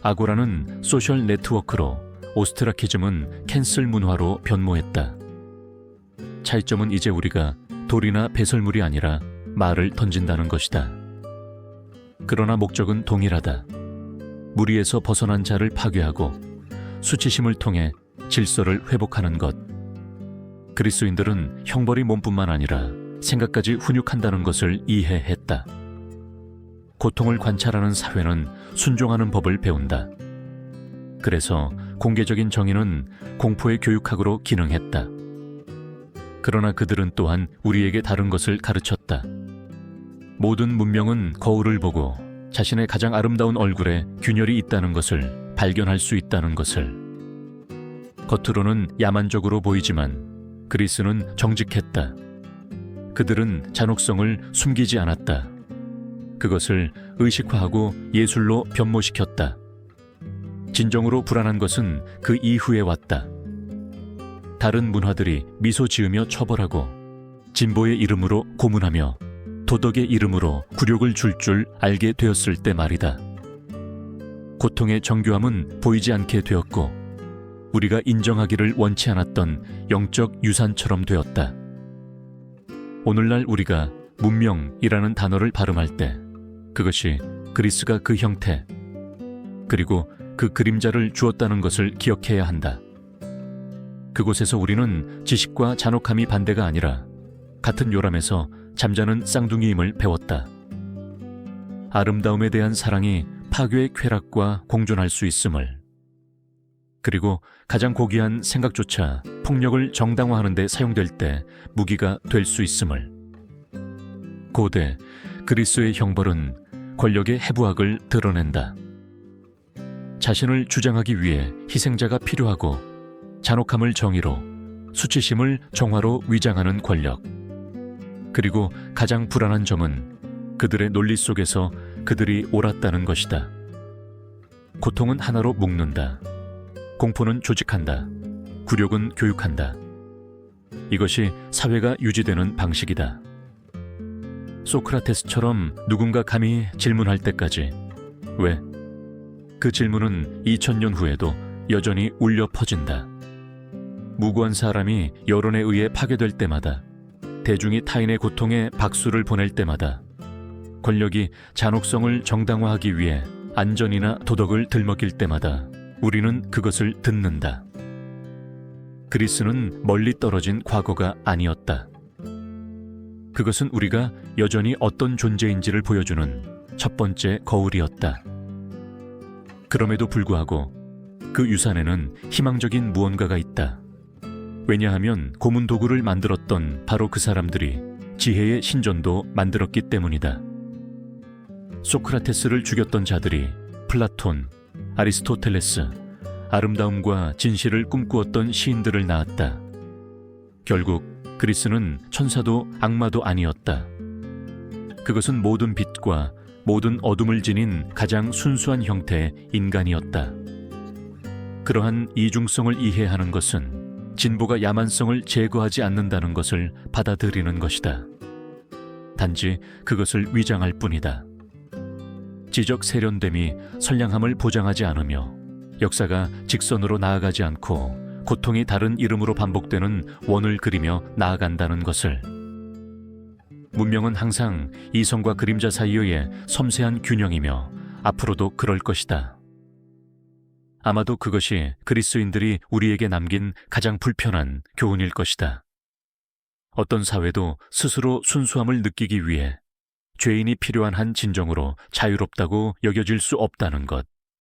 아고라는 소셜 네트워크로, 오스트라키즘은 캔슬 문화로 변모했다. 차이점은 이제 우리가 돌이나 배설물이 아니라 말을 던진다는 것이다. 그러나 목적은 동일하다. 무리에서 벗어난 자를 파괴하고 수치심을 통해 질서를 회복하는 것. 그리스인들은 형벌이 몸뿐만 아니라 생각까지 훈육한다는 것을 이해했다. 고통을 관찰하는 사회는 순종하는 법을 배운다. 그래서 공개적인 정의는 공포의 교육학으로 기능했다. 그러나 그들은 또한 우리에게 다른 것을 가르쳤다. 모든 문명은 거울을 보고 자신의 가장 아름다운 얼굴에 균열이 있다는 것을 발견할 수 있다는 것을. 겉으로는 야만적으로 보이지만 그리스는 정직했다. 그들은 잔혹성을 숨기지 않았다. 그것을 의식화하고 예술로 변모시켰다. 진정으로 불안한 것은 그 이후에 왔다. 다른 문화들이 미소 지으며 처벌하고 진보의 이름으로 고문하며 도덕의 이름으로 굴욕을 줄 알게 되었을 때 말이다. 고통의 정교함은 보이지 않게 되었고 우리가 인정하기를 원치 않았던 영적 유산처럼 되었다. 오늘날 우리가 문명이라는 단어를 발음할 때 그것이 그리스가 그 형태 그리고 그 그림자를 주었다는 것을 기억해야 한다. 그곳에서 우리는 지식과 잔혹함이 반대가 아니라 같은 요람에서 잠자는 쌍둥이임을 배웠다. 아름다움에 대한 사랑이 파괴의 쾌락과 공존할 수 있음을, 그리고 가장 고귀한 생각조차 폭력을 정당화하는 데 사용될 때 무기가 될 수 있음을. 고대 그리스의 형벌은 권력의 해부학을 드러낸다. 자신을 주장하기 위해 희생자가 필요하고 잔혹함을 정의로, 수치심을 정화로 위장하는 권력. 그리고 가장 불안한 점은 그들의 논리 속에서 그들이 옳았다는 것이다. 고통은 하나로 묶는다. 공포는 조직한다. 굴욕은 교육한다. 이것이 사회가 유지되는 방식이다. 소크라테스처럼 누군가 감히 질문할 때까지 왜? 그 질문은 2000년 후에도 여전히 울려 퍼진다. 무고한 사람이 여론에 의해 파괴될 때마다, 대중이 타인의 고통에 박수를 보낼 때마다, 권력이 잔혹성을 정당화하기 위해 안전이나 도덕을 들먹일 때마다 우리는 그것을 듣는다. 그리스는 멀리 떨어진 과거가 아니었다. 그것은 우리가 여전히 어떤 존재인지를 보여주는 첫 번째 거울이었다. 그럼에도 불구하고 그 유산에는 희망적인 무언가가 있다. 왜냐하면 고문 도구를 만들었던 바로 그 사람들이 지혜의 신전도 만들었기 때문이다. 소크라테스를 죽였던 자들이 플라톤, 아리스토텔레스, 아름다움과 진실을 꿈꾸었던 시인들을 낳았다. 결국 그리스는 천사도 악마도 아니었다. 그것은 모든 빛과 모든 어둠을 지닌 가장 순수한 형태의 인간이었다. 그러한 이중성을 이해하는 것은 진보가 야만성을 제거하지 않는다는 것을 받아들이는 것이다. 단지 그것을 위장할 뿐이다. 지적 세련됨이 선량함을 보장하지 않으며 역사가 직선으로 나아가지 않고 고통이 다른 이름으로 반복되는 원을 그리며 나아간다는 것을. 문명은 항상 이성과 그림자 사이의 섬세한 균형이며 앞으로도 그럴 것이다. 아마도 그것이 그리스인들이 우리에게 남긴 가장 불편한 교훈일 것이다. 어떤 사회도 스스로 순수함을 느끼기 위해 죄인이 필요한 한 진정으로 자유롭다고 여겨질 수 없다는 것.